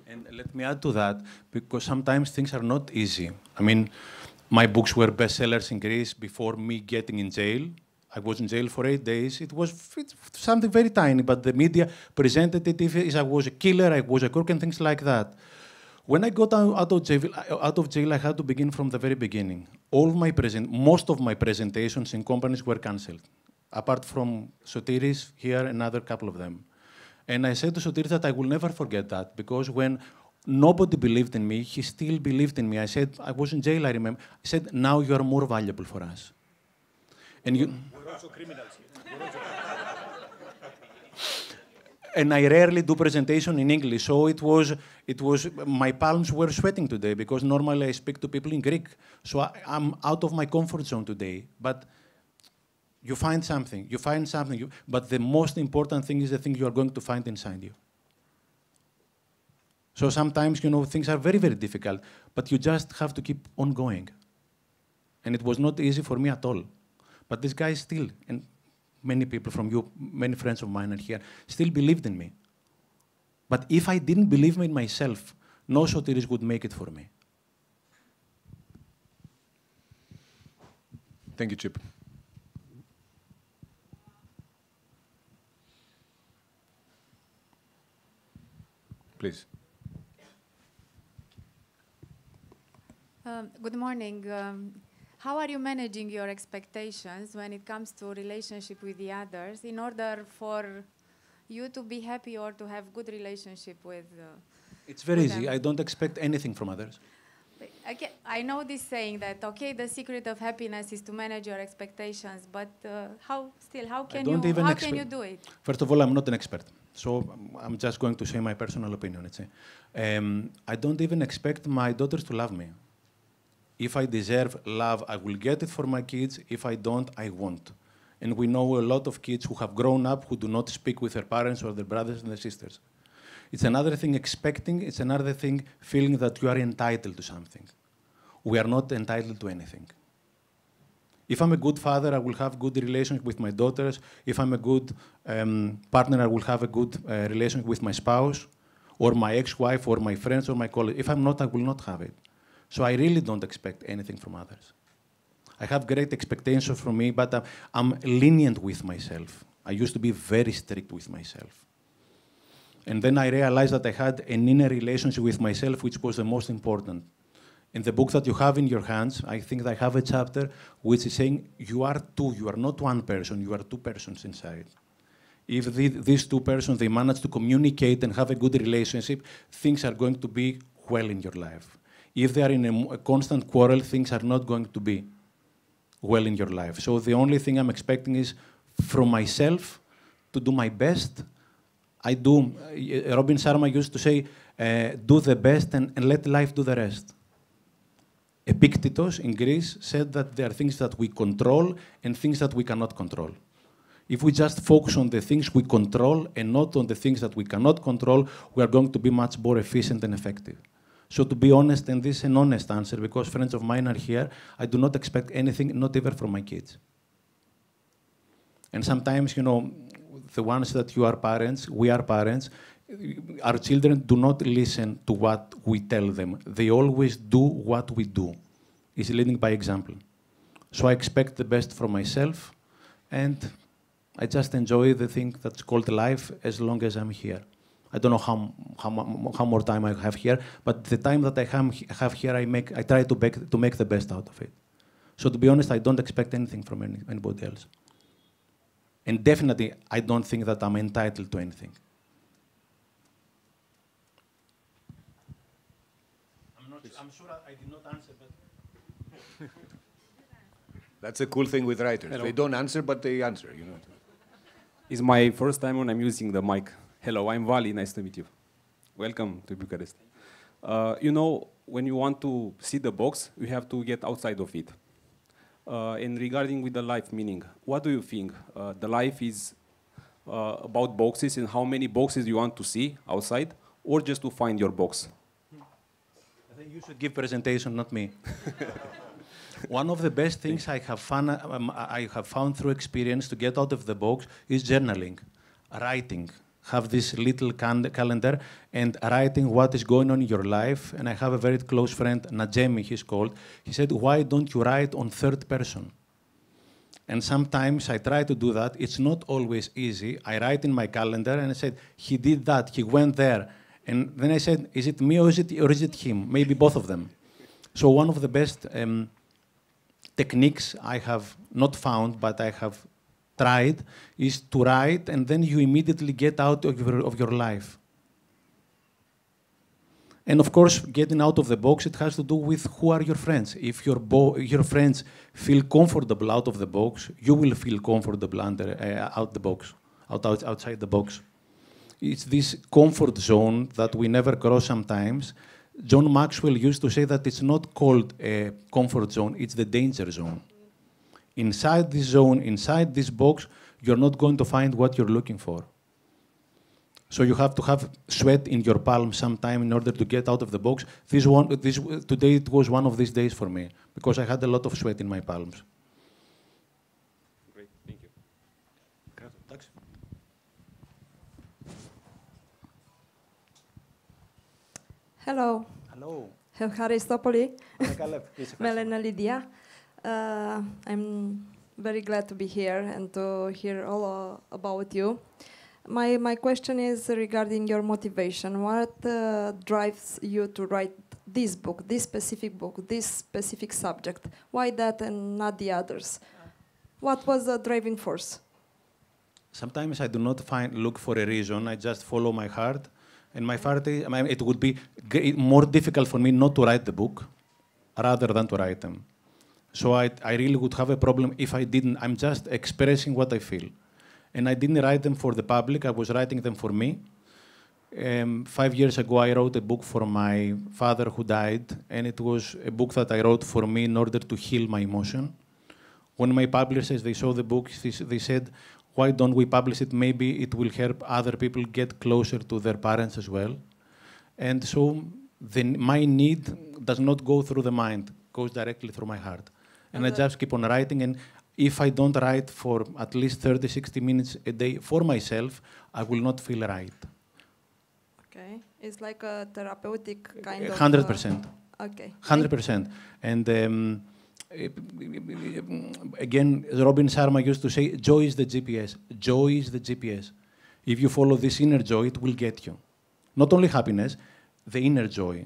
And let me add to that, because sometimes things are not easy. I mean, my books were bestsellers in Greece before me getting in jail. I was in jail for 8 days. It's something very tiny, but the media presented it as I was a killer, I was a crook, and things like that. When I got out of jail, I had to begin from the very beginning. Most of my presentations in companies were cancelled, apart from Sotiris here, another couple of them. And I said to Sotiris that I will never forget that, because when nobody believed in me, he still believed in me. I said, I was in jail, I remember. I said, now you are more valuable for us. And you...
We're also criminals here.
And I rarely do presentation in English, so it was my palms were sweating today, because normally I speak to people in Greek. So I'm out of my comfort zone today. But you find something, but the most important thing is the thing you are going to find inside you. So sometimes, things are very, very difficult, but you just have to keep on going. And it was not easy for me at all. But this guy still, and many people from you, many friends of mine are here, still believed in me. But if I didn't believe in myself, no Sotiris would make it for me.
Thank you, Chip. Please.
Good morning. How are you managing your expectations when it comes to relationship with the others in order for you to be happy or to have good relationship with
It's very
with
easy.
them?
I don't expect anything from others.
I know this saying that, okay, the secret of happiness is to manage your expectations, but how can you do it?
First of all, I'm not an expert, so I'm just going to say my personal opinion. Let's say. I don't even expect my daughters to love me. If I deserve love, I will get it for my kids. If I don't, I won't. And we know a lot of kids who have grown up who do not speak with their parents or their brothers and their sisters. It's another thing expecting, it's another thing feeling that you are entitled to something. We are not entitled to anything. If I'm a good father, I will have good relations with my daughters. If I'm a good partner, I will have a good relation with my spouse, or my ex-wife, or my friends, or my colleagues. If I'm not, I will not have it. So I really don't expect anything from others. I have great expectations from me, but I'm lenient with myself. I used to be very strict with myself. And then I realized that I had an inner relationship with myself, which was the most important. In the book that you have in your hands, I think that I have a chapter which is saying, you are two, you are not one person, you are two persons inside. If these two persons, they manage to communicate and have a good relationship, things are going to be well in your life. If they are in a constant quarrel, things are not going to be well in your life. So the only thing I'm expecting is from myself to do my best. Robin Sharma used to say, do the best and let life do the rest. Epictetus in Greece said that there are things that we control and things that we cannot control. If we just focus on the things we control and not on the things that we cannot control, we are going to be much more efficient and effective. So to be honest, and this is an honest answer, because friends of mine are here, I do not expect anything, not even from my kids. And sometimes, the ones that you are parents, we are parents, our children do not listen to what we tell them. They always do what we do. It's leading by example. So I expect the best from myself, and I just enjoy the thing that's called life as long as I'm here. I don't know how more time I have here, but the time that I have here, I try to make the best out of it. So to be honest, I don't expect anything from anybody else. And definitely, I don't think that I'm entitled to anything. I'm sure I did not answer, but...
That's a cool thing with writers.
Hello.
They don't answer, but they answer,
It's my first time when I'm using the mic. Hello, I'm Vali. Nice to meet you. Welcome to Bucharest. When you want to see the box, you have to get outside of it. And regarding with the life meaning, what do you think? The life is about boxes and how many boxes you want to see outside, or just to find your box?
I think you should give presentation, not me. One of the best things I have found through experience to get out of the box is journaling, writing. Have this little calendar and writing what is going on in your life. And I have a very close friend, Najemi, he's called. He said, why don't you write on third person? And sometimes I try to do that. It's not always easy. I write in my calendar and I said, he did that, he went there. And then I said, is it me or is it him? Maybe both of them. So one of the best techniques I have not found, but I have tried, is to write and then you immediately get out of your life. And of course, getting out of the box, it has to do with who are your friends. If your friends feel comfortable out of the box, you will feel comfortable outside the box. It's this comfort zone that we never cross sometimes. John Maxwell used to say that it's not called a comfort zone, it's the danger zone. Inside this zone, inside this box, you're not going to find what you're looking for. So you have to have sweat in your palm sometime in order to get out of the box. Today it was one of these days for me, because I had a lot of sweat in my palms.
Great, thank you.
Hello.
Hello.
Haristopoli. Melena Lydia. I'm very glad to be here and to hear all about you. My question is regarding your motivation. What drives you to write this book, this specific subject? Why that and not the others? What was the driving force?
Sometimes I do not look for a reason. I just follow my heart. And my heart, it would be more difficult for me not to write the book rather than to write them. So I really would have a problem if I didn't. I'm just expressing what I feel. And I didn't write them for the public. I was writing them for me. 5 years ago, I wrote a book for my father who died. And it was a book that I wrote for me in order to heal my emotion. When my publishers, they saw the book, they said, why don't we publish it? Maybe it will help other people get closer to their parents as well. And so my need does not go through the mind, goes directly through my heart. And I just keep on writing. And if I don't write for at least 30, 60 minutes a day for myself, I will not feel right.
Okay. It's like a therapeutic kind of...
100%.
Okay.
100%. And again, Robin Sharma used to say, joy is the GPS. Joy is the GPS. If you follow this inner joy, it will get you. Not only happiness, the inner joy.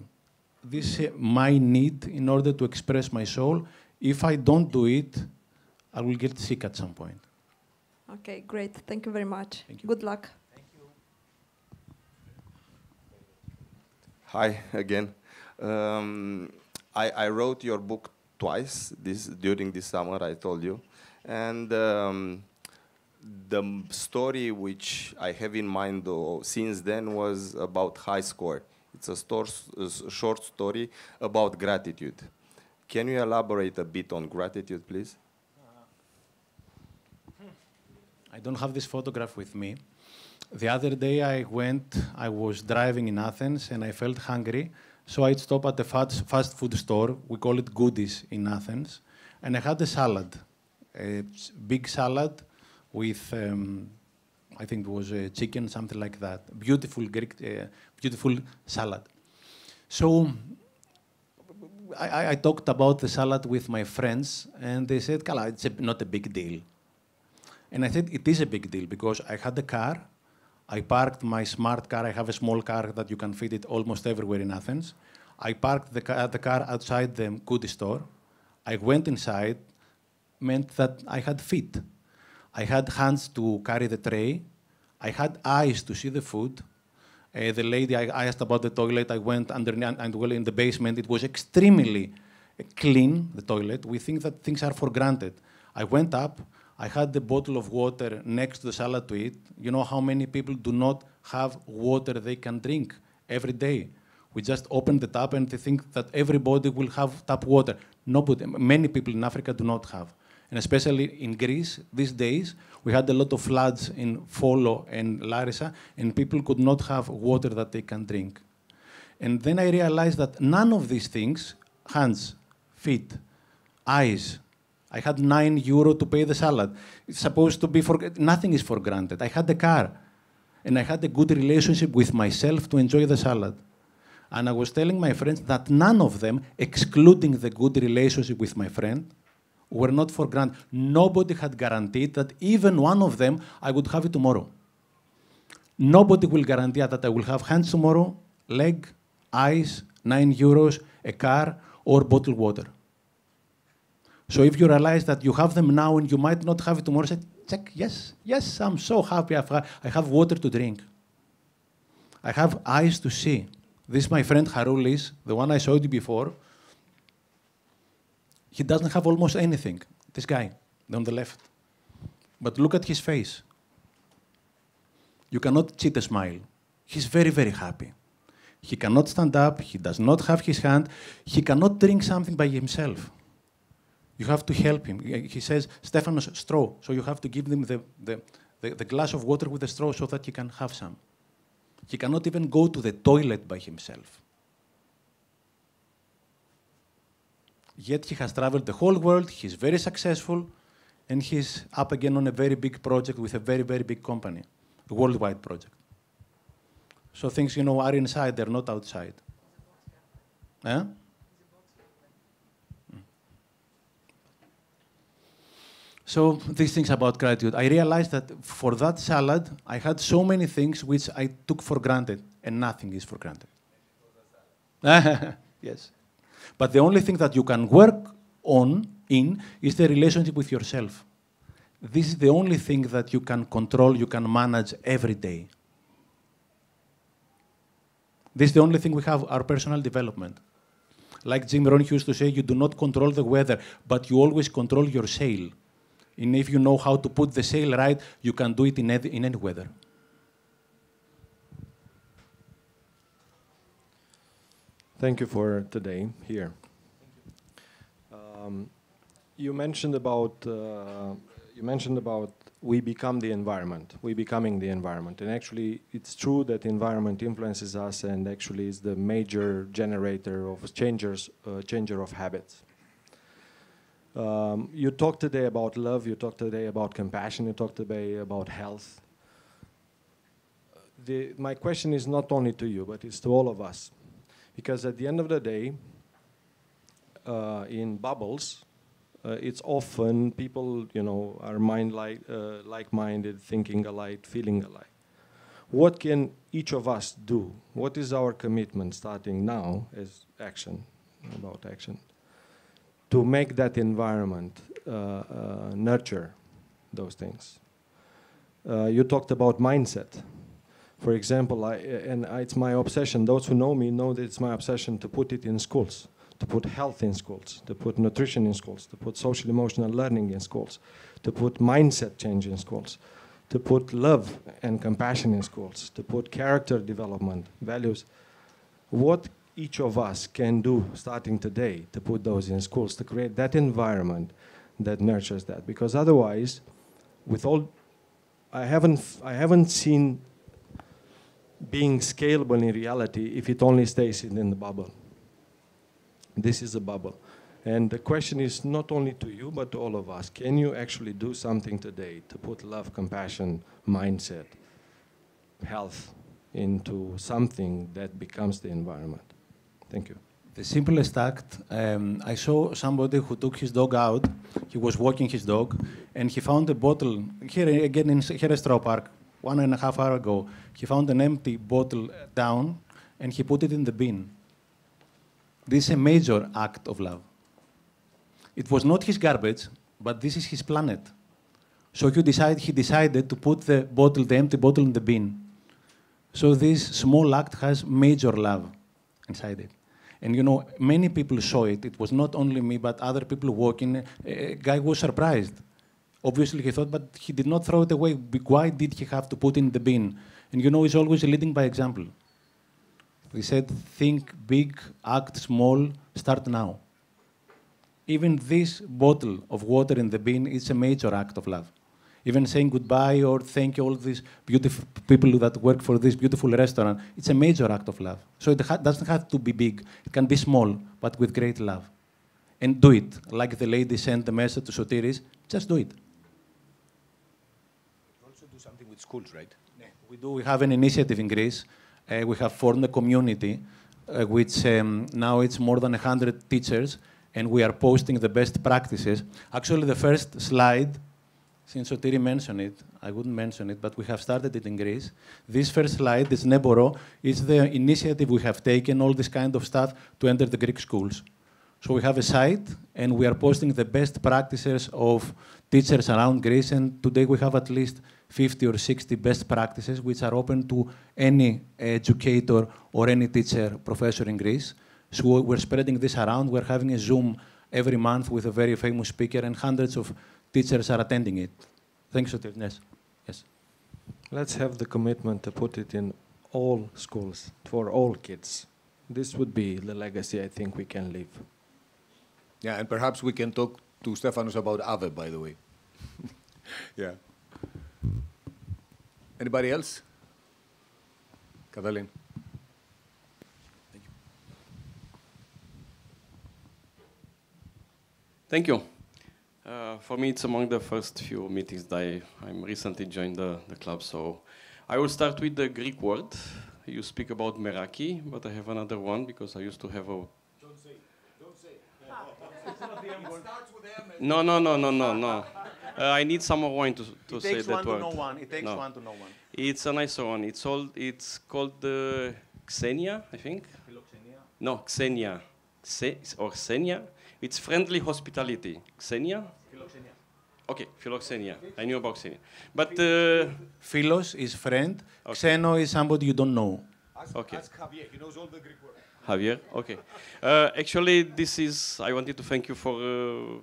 This is my need in order to express my soul. If I don't do it, I will get sick at some point.
Okay, great. Thank you very much.
Thank you.
Good luck.
Thank you.
Hi again. I wrote your book twice during this summer, I told you. And the story which I have in mind since then was about high score. It's a short story about gratitude. Can you elaborate a bit on gratitude, please?
I don't have this photograph with me. The other day I was driving in Athens and I felt hungry. So I stopped at the fast food store. We call it Goodies in Athens. And I had a salad, a big salad with, I think it was chicken, something like that. Beautiful Greek, beautiful salad. So I talked about the salad with my friends, and they said, Kala, it's not a big deal. And I said, it is a big deal, because I had a car. I parked my smart car. I have a small car that you can fit it almost everywhere in Athens. I parked the car outside the Goodie store. I went inside, meant that I had feet. I had hands to carry the tray. I had eyes to see the food. The lady, I asked about the toilet. I went underneath, and well, in the basement, it was extremely clean, the toilet. We think that things are for granted. I went up. I had the bottle of water next to the salad to eat. You know how many people do not have water they can drink every day? We just open the tap and they think that everybody will have tap water. Nobody, many people in Africa do not have. And especially in Greece, these days, we had a lot of floods in Folo and Larissa, and people could not have water that they can drink. And then I realized that none of these things, hands, feet, eyes, I had €9 to pay the salad. It's supposed to be nothing is for granted. I had a car, and I had a good relationship with myself to enjoy the salad. And I was telling my friends that none of them, excluding the good relationship with my friend, were not for granted. Nobody had guaranteed that even one of them I would have it tomorrow. Nobody will guarantee that I will have hands tomorrow, leg, eyes, 9 euros, a car, or bottled water. So if you realize that you have them now and you might not have it tomorrow, say, check, yes, yes, I'm so happy I have water to drink. I have eyes to see. This is my friend Haroulis, the one I showed you before. He doesn't have almost anything, this guy on the left. But look at his face. You cannot cheat a smile. He's very, very happy. He cannot stand up. He does not have his hand. He cannot drink something by himself. You have to help him. He says, Stefanos, straw. So you have to give him the glass of water with the straw so that he can have some. He cannot even go to the toilet by himself. Yet he has traveled the whole world, he's very successful, and he's up again on a very big project with a very, very big company, a worldwide project. So things, you know, are inside, they're not outside. Eh? So these things about gratitude. I realized that for that salad, I had so many things which I took for granted, and nothing is for granted. Yes. But the only thing that you can work in is the relationship with yourself. This is the only thing that you can control, you can manage every day. This is the only thing we have, our personal development. Like Jim Rohn used to say, you do not control the weather, but you always control your sail. And if you know how to put the sail right, you can do it in any weather.
Thank you for today here. You mentioned about we become the environment, we becoming the environment, and actually it's true that the environment influences us and actually is the major generator of changer of habits. You talked today about love, you talked today about compassion, you talked today about health. My question is not only to you, but it's to all of us. Because at the end of the day, in bubbles, it's often people, you know, are like-minded, thinking alike, feeling alike. What can each of us do? What is our commitment starting now as action, about action, to make that environment nurture those things? You talked about mindset. For example, it's my obsession. Those who know me know that it's my obsession to put it in schools, to put health in schools, to put nutrition in schools, to put social emotional learning in schools, to put mindset change in schools, to put love and compassion in schools, to put character development, values. What each of us can do starting today to put those in schools, to create that environment that nurtures that. Because otherwise, with all, I haven't seen being scalable in reality if it only stays in the bubble. This is a bubble. And the question is not only to you, but to all of us. Can you actually do something today to put love, compassion, mindset, health into something that becomes the environment? Thank you.
The simplest act, I saw somebody who took his dog out. He was walking his dog, and he found a bottle. Here again in Herestro Park, 1.5 hours ago, he found an empty bottle down, and he put it in the bin. This is a major act of love. It was not his garbage, but this is his planet. So he decided to put the empty bottle in the bin. So this small act has major love inside it. And you know, many people saw it. It was not only me, but other people walking. A guy was surprised. Obviously, he thought, but he did not throw it away. Why did he have to put it in the bin? And you know, he's always leading by example. We said, think big, act small, start now. Even this bottle of water in the bin is a major act of love. Even saying goodbye or thank you all these beautiful people that work for this beautiful restaurant, it's a major act of love. So it doesn't have to be big. It can be small, but with great love. And do it. Like the lady sent the message to Sotiris, just do it.
You also do something with schools, right?
Yeah. We do. We have an initiative in Greece. We have formed a community, which now it's more than 100 teachers, and we are posting the best practices. Actually, the first slide, since Sotiri mentioned it, I wouldn't mention it, but we have started it in Greece. This first slide, this Neboro, is the initiative we have taken, all this kind of stuff, to enter the Greek schools. So we have a site, and we are posting the best practices of teachers around Greece, and today we have at least 50 or 60 best practices, which are open to any educator or any teacher, professor in Greece. So we're spreading this around. We're having a Zoom every month with a very famous speaker, and hundreds of teachers are attending it. Thanks, Sotir. Yes. Yes.
Let's have the commitment to put it in all schools, for all kids. This would be the legacy I think we can leave.
Yeah, and perhaps we can talk to Stefanos about Ave, by the way. Yeah. Anybody else? Katalin.
Thank you. For me, it's among the first few meetings that I'm recently joined the club. So I will start with the Greek word. You speak about meraki, but I have another one because I used to have a...
Don't say it. Don't say it. It's not the M word. It starts with M.
No. I need some more wine to say that word.
It takes one to know one. It takes one to know one.
It's a nicer one. It's called Xenia, I think.
Philoxenia?
No, Xenia. Or Xenia. It's friendly hospitality. Xenia?
Philoxenia.
Okay, philoxenia. I knew about Xenia. But
Philos is friend.
Okay.
Xeno is somebody you don't know.
Okay.
Ask Javier. He knows all the Greek words.
Javier? Okay. Actually, I wanted to thank you for,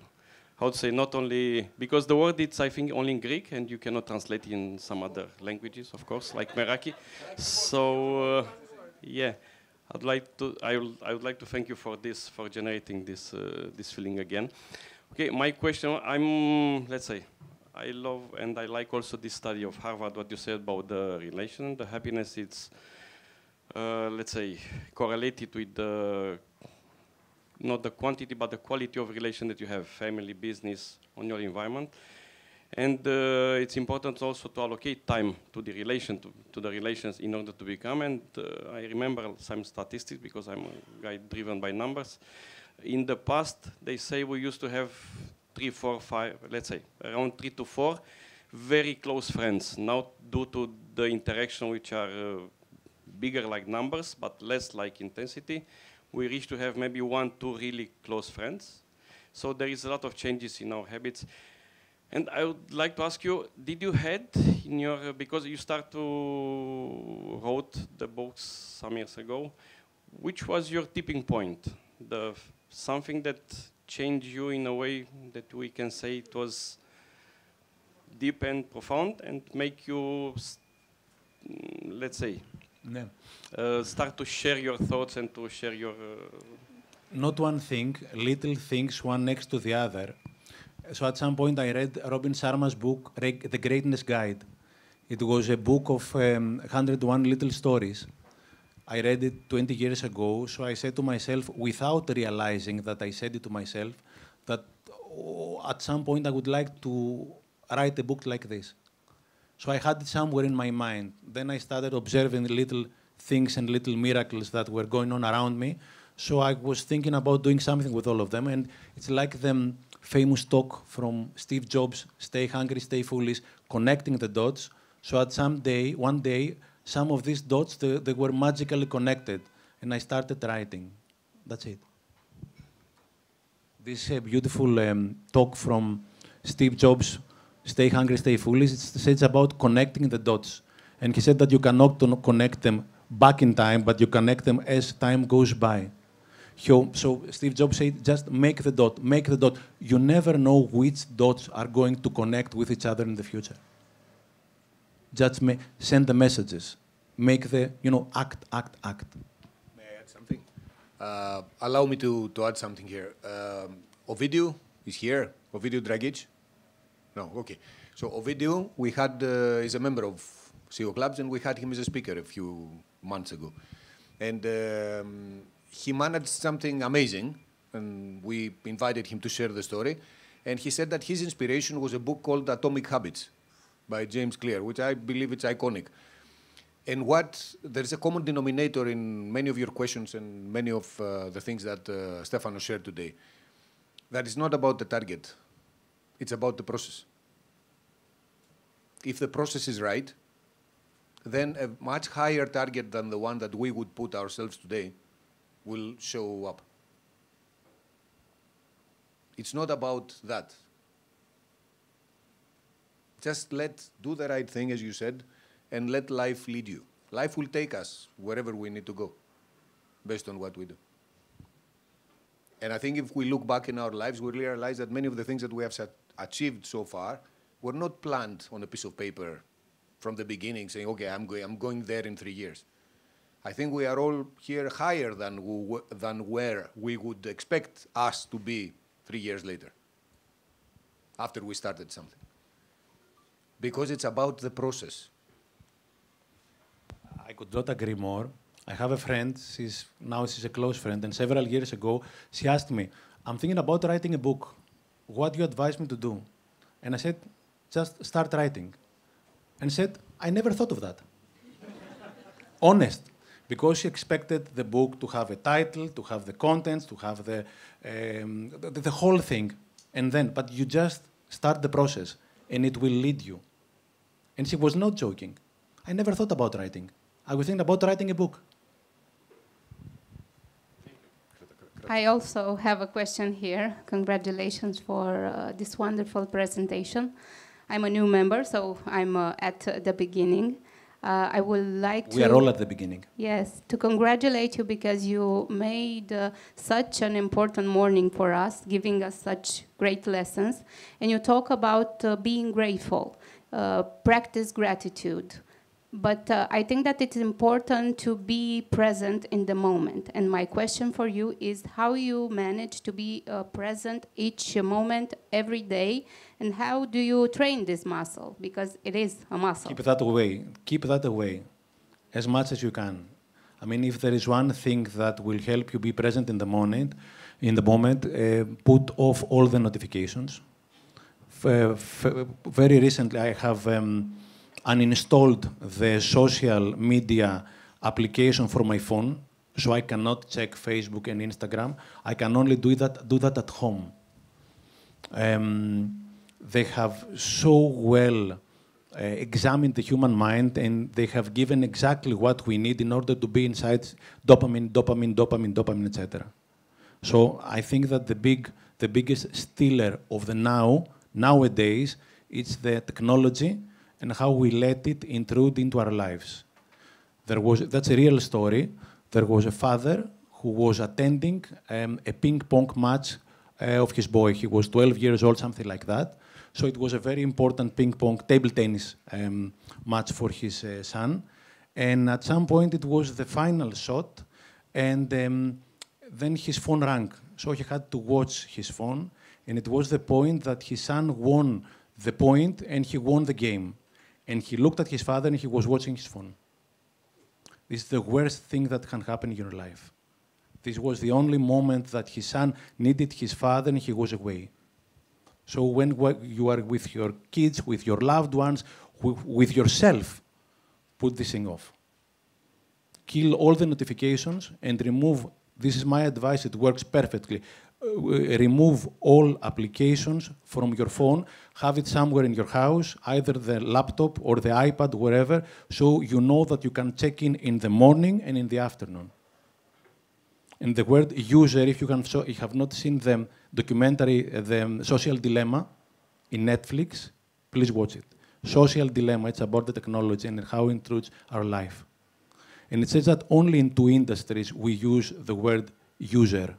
how to say, not only, because the word it's, I think, only in Greek, and you cannot translate in some other languages, of course, like Meraki. So, yeah, I would like to thank you for this, for generating this, this feeling again. Okay, my question, let's say, I love and I like also this study of Harvard, what you said about the relation, the happiness, it's, let's say, correlated with the, not the quantity, but the quality of relation that you have, family, business, on your environment. And it's important also to allocate time to the relation, to the relations in order to become. And I remember some statistics because I'm a guy driven by numbers. In the past, they say we used to have 3, 4, 5, let's say, around 3 to 4 very close friends. Now, due to the interaction which are bigger like numbers, but less like intensity, we reach to have maybe 1, 2 really close friends. So there is a lot of changes in our habits. And I would like to ask you, did you had in your, because you start to wrote the books some years ago, which was your tipping point? Something that changed you in a way that we can say it was deep and profound and make you, let's say, start to share your thoughts and to share your...
Not one thing, little things, one next to the other. So at some point I read Robin Sharma's book, The Greatness Guide. It was a book of 101 little stories. I read it 20 years ago, so I said to myself, without realizing that I said it to myself, that at some point I would like to write a book like this. So I had it somewhere in my mind. Then I started observing little things and little miracles that were going on around me. So I was thinking about doing something with all of them. And it's like the famous talk from Steve Jobs, stay hungry, stay foolish, connecting the dots. So at one day, some of these dots, they were magically connected. And I started writing. That's it. This is a beautiful talk from Steve Jobs, Stay Hungry, Stay Foolish. It's about connecting the dots. And he said that you cannot connect them back in time, but you connect them as time goes by. So Steve Jobs said, just make the dot, make the dot. You never know which dots are going to connect with each other in the future. Just send the messages. Make the, act.
May I add something? Allow me to add something here. Ovidiu is here. Ovidiu Dragic? No, okay. So Ovidiu, we had, is a member of CEO Clubs, and we had him as a speaker a few months ago. And he managed something amazing, and we invited him to share the story. And he said that his inspiration was a book called Atomic Habits by James Clear, which I believe it's iconic. And there's a common denominator in many of your questions and many of the things that Stefanos shared today. that it's not about the target, it's about the process. If the process is right, then a much higher target than the one that we would put ourselves today will show up. It's not about that. Just do the right thing, as you said, and let life lead you. Life will take us wherever we need to go, based on what we do. And I think if we look back in our lives, we realize that many of the things that we have achieved so far were not planned on a piece of paper from the beginning, saying, okay, I'm going there in 3 years. I think we are all here higher than where we would expect us to be 3 years later, after we started something. Because it's about the process.
I could not agree more. I have a friend, now she's a close friend, and several years ago, she asked me, I'm thinking about writing a book. What do you advise me to do? And I said, just start writing. And said, I never thought of that. Honest. Because she expected the book to have a title, to have the contents, to have the whole thing. And then, but you just start the process, and it will lead you. And she was not joking. I never thought about writing. I was thinking about writing a book.
I also have a question here. Congratulations for this wonderful presentation. I'm a new member, so I'm at the beginning. I would like to...
We are all at the beginning.
Yes, to congratulate you because you made such an important morning for us, giving us such great lessons. And you talk about being grateful, practice gratitude. But I think that it's important to be present in the moment. And my question for you is how you manage to be present each moment, every day, and how do you train this muscle? Because it is a muscle.
Keep that away. Keep that away as much as you can. I mean, if there is one thing that will help you be present in the moment, put off all the notifications. Very recently, I have uninstalled the social media application for my phone, so I cannot check Facebook and Instagram. I can only do that at home. They have so well examined the human mind, and they have given exactly what we need in order to be inside dopamine, etc. So I think that the biggest stealer of the nowadays, it's the technology and how we let it intrude into our lives. That's a real story. There was a father who was attending a ping pong match of his boy. He was 12 years old, something like that. So it was a very important ping pong, table tennis match for his son. And at some point, it was the final shot, and then his phone rang. So he had to watch his phone, and it was the point that his son won the point, and he won the game. And he looked at his father, and he was watching his phone. This is the worst thing that can happen in your life. This was the only moment that his son needed his father, and he was away. So when you are with your kids, with your loved ones, with yourself, put this thing off. Kill all the notifications and remove, this is my advice, it works perfectly. Remove all applications from your phone, have it somewhere in your house, either the laptop or the iPad, wherever, so you know that you can check in the morning and in the afternoon. And the word user, if you have not seen the documentary, The Social Dilemma, in Netflix, please watch it. Social Dilemma, it's about the technology and how it intrudes our life. And it says that only in 2 industries we use the word user: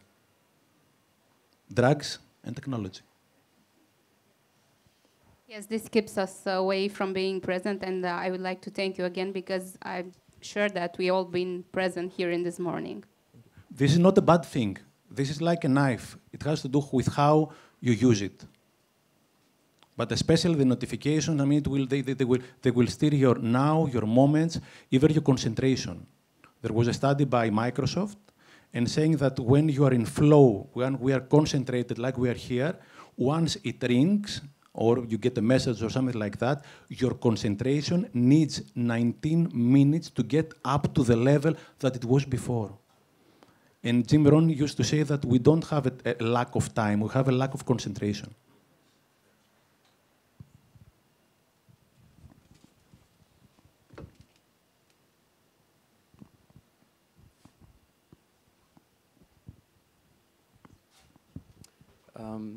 drugs and technology.
Yes, this keeps us away from being present, and I would like to thank you again because I'm sure that we all been present here in this morning.
This is not a bad thing. This is like a knife. It has to do with how you use it. But especially the notifications, I mean, they will steer your moments, even your concentration. There was a study by Microsoft and saying that when you are in flow, when we are concentrated like we are here, once it rings or you get a message or something like that, your concentration needs 19 minutes to get up to the level that it was before. And Jim Rohn used to say that we don't have a lack of time, we have a lack of concentration.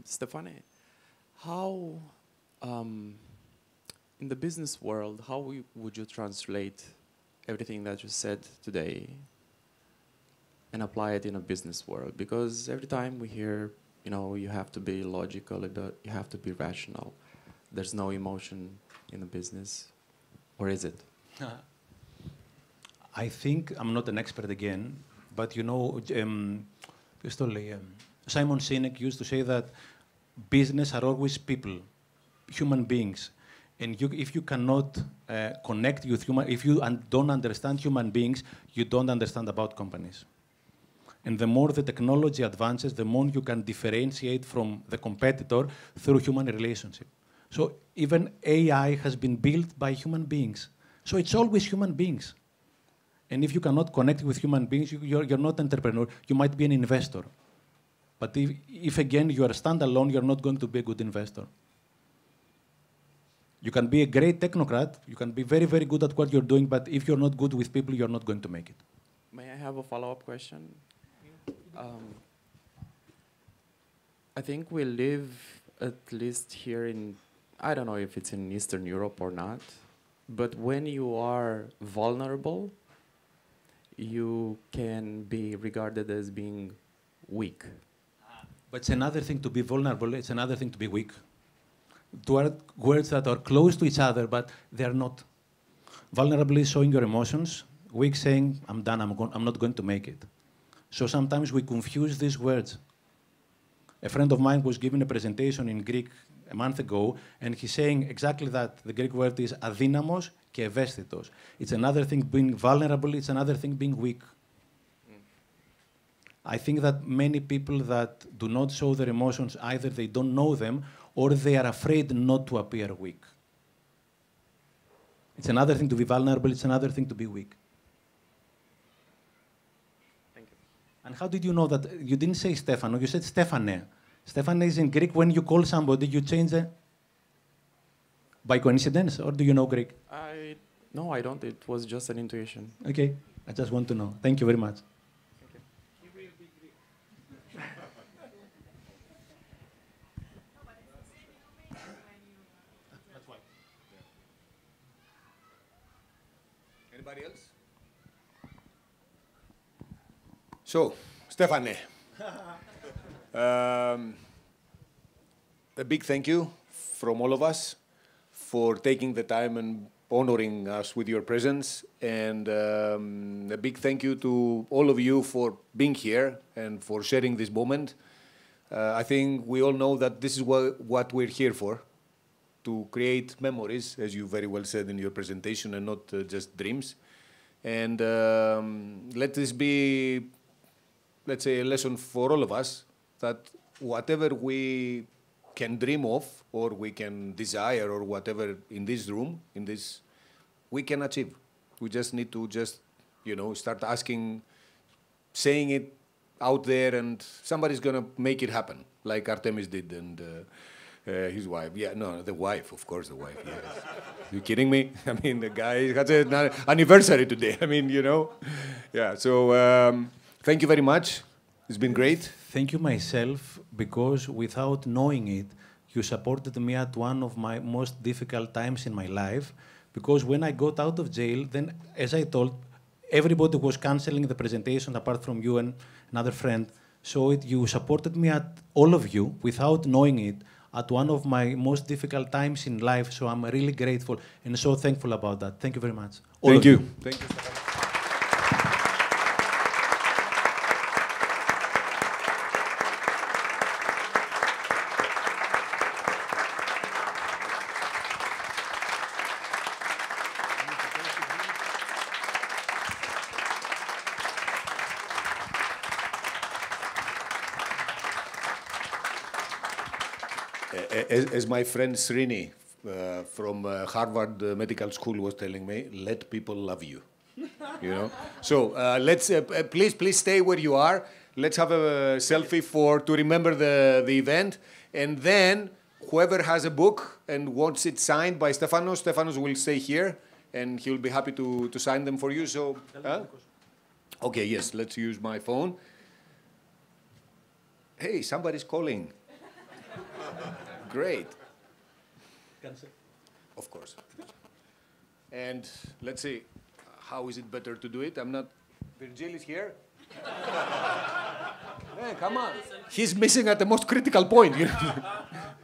Stefane, how, in the business world, how would you translate everything that you said today and apply it in a business world? Because every time we hear, you have to be logical, you have to be rational. There's no emotion in the business, or is it?
I think, I'm not an expert again, but Simon Sinek used to say that business are always people, human beings. And if you cannot connect with if you don't understand human beings, you don't understand about companies. And the more the technology advances, the more you can differentiate from the competitor through human relationship. So even AI has been built by human beings. So it's always human beings. And if you cannot connect with human beings, you're not an entrepreneur. You might be an investor. But if again, you are standalone, you're not going to be a good investor. You can be a great technocrat, you can be very, very good at what you're doing, but if you're not good with people, you're not going to make it.
May I have a follow-up question? I think we live, at least here in, I don't know if it's in Eastern Europe or not, but when you are vulnerable, you can be regarded as being weak.
But it's another thing to be vulnerable, it's another thing to be weak. Two are words that are close to each other, but they're not. Vulnerable is showing your emotions, weak saying, I'm done, I'm not going to make it. So sometimes we confuse these words. A friend of mine was giving a presentation in Greek a month ago, and he's saying exactly that. The Greek word is adinamos και ευαίσθητος. It's another thing being vulnerable, it's another thing being weak. I think that many people that do not show their emotions, either they don't know them, or they are afraid not to appear weak. It's another thing to be vulnerable, it's another thing to be weak.
Thank you.
And how did you know that? You didn't say Stefano, you said Stefane. Stefane is in Greek. When you call somebody, you change the... By coincidence, or do you know Greek?
No, I don't. It was just an intuition.
Okay, I just want to know. Thank you very much.
Anybody else? So, Stefane, a big thank you from all of us for taking the time and honoring us with your presence, and a big thank you to all of you for being here and for sharing this moment. I think we all know that this is what we're here for, to create memories, as you very well said in your presentation, and not just dreams. And let this be, let's say, a lesson for all of us, that whatever we can dream of, or we can desire, or whatever in this room, we can achieve. We just need to start asking, saying it out there, and somebody's going to make it happen, like Artemis did, and his wife. Yeah, no, the wife, of course, the wife, yes. You kidding me? I mean, the guy has an anniversary today. I mean, Yeah, so thank you very much. It's been great.
Thank you myself, because without knowing it, you supported me at one of my most difficult times in my life. Because when I got out of jail, then, as I told, everybody was canceling the presentation apart from you and another friend. So you supported me, all of you, without knowing it, at one of my most difficult times in life. So I'm really grateful and so thankful about that. Thank you very much.
Thank you. Thank you. As my friend Srini from Harvard Medical School was telling me, let people love you. you know. So let's please stay where you are. Let's have a selfie to remember the event, and then whoever has a book and wants it signed by Stefanos will stay here, and he'll be happy to sign them for you. So, okay, yes, let's use my phone. Hey, somebody's calling. Great. Of course. And let's see, how is it better to do it? Virgil is here. Hey, come on. He's missing at the most critical point.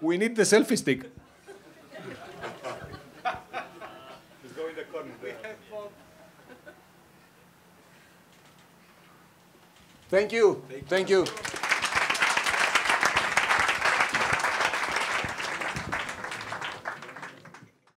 We need the selfie stick. Let's go in the corner. Thank you. Thank you.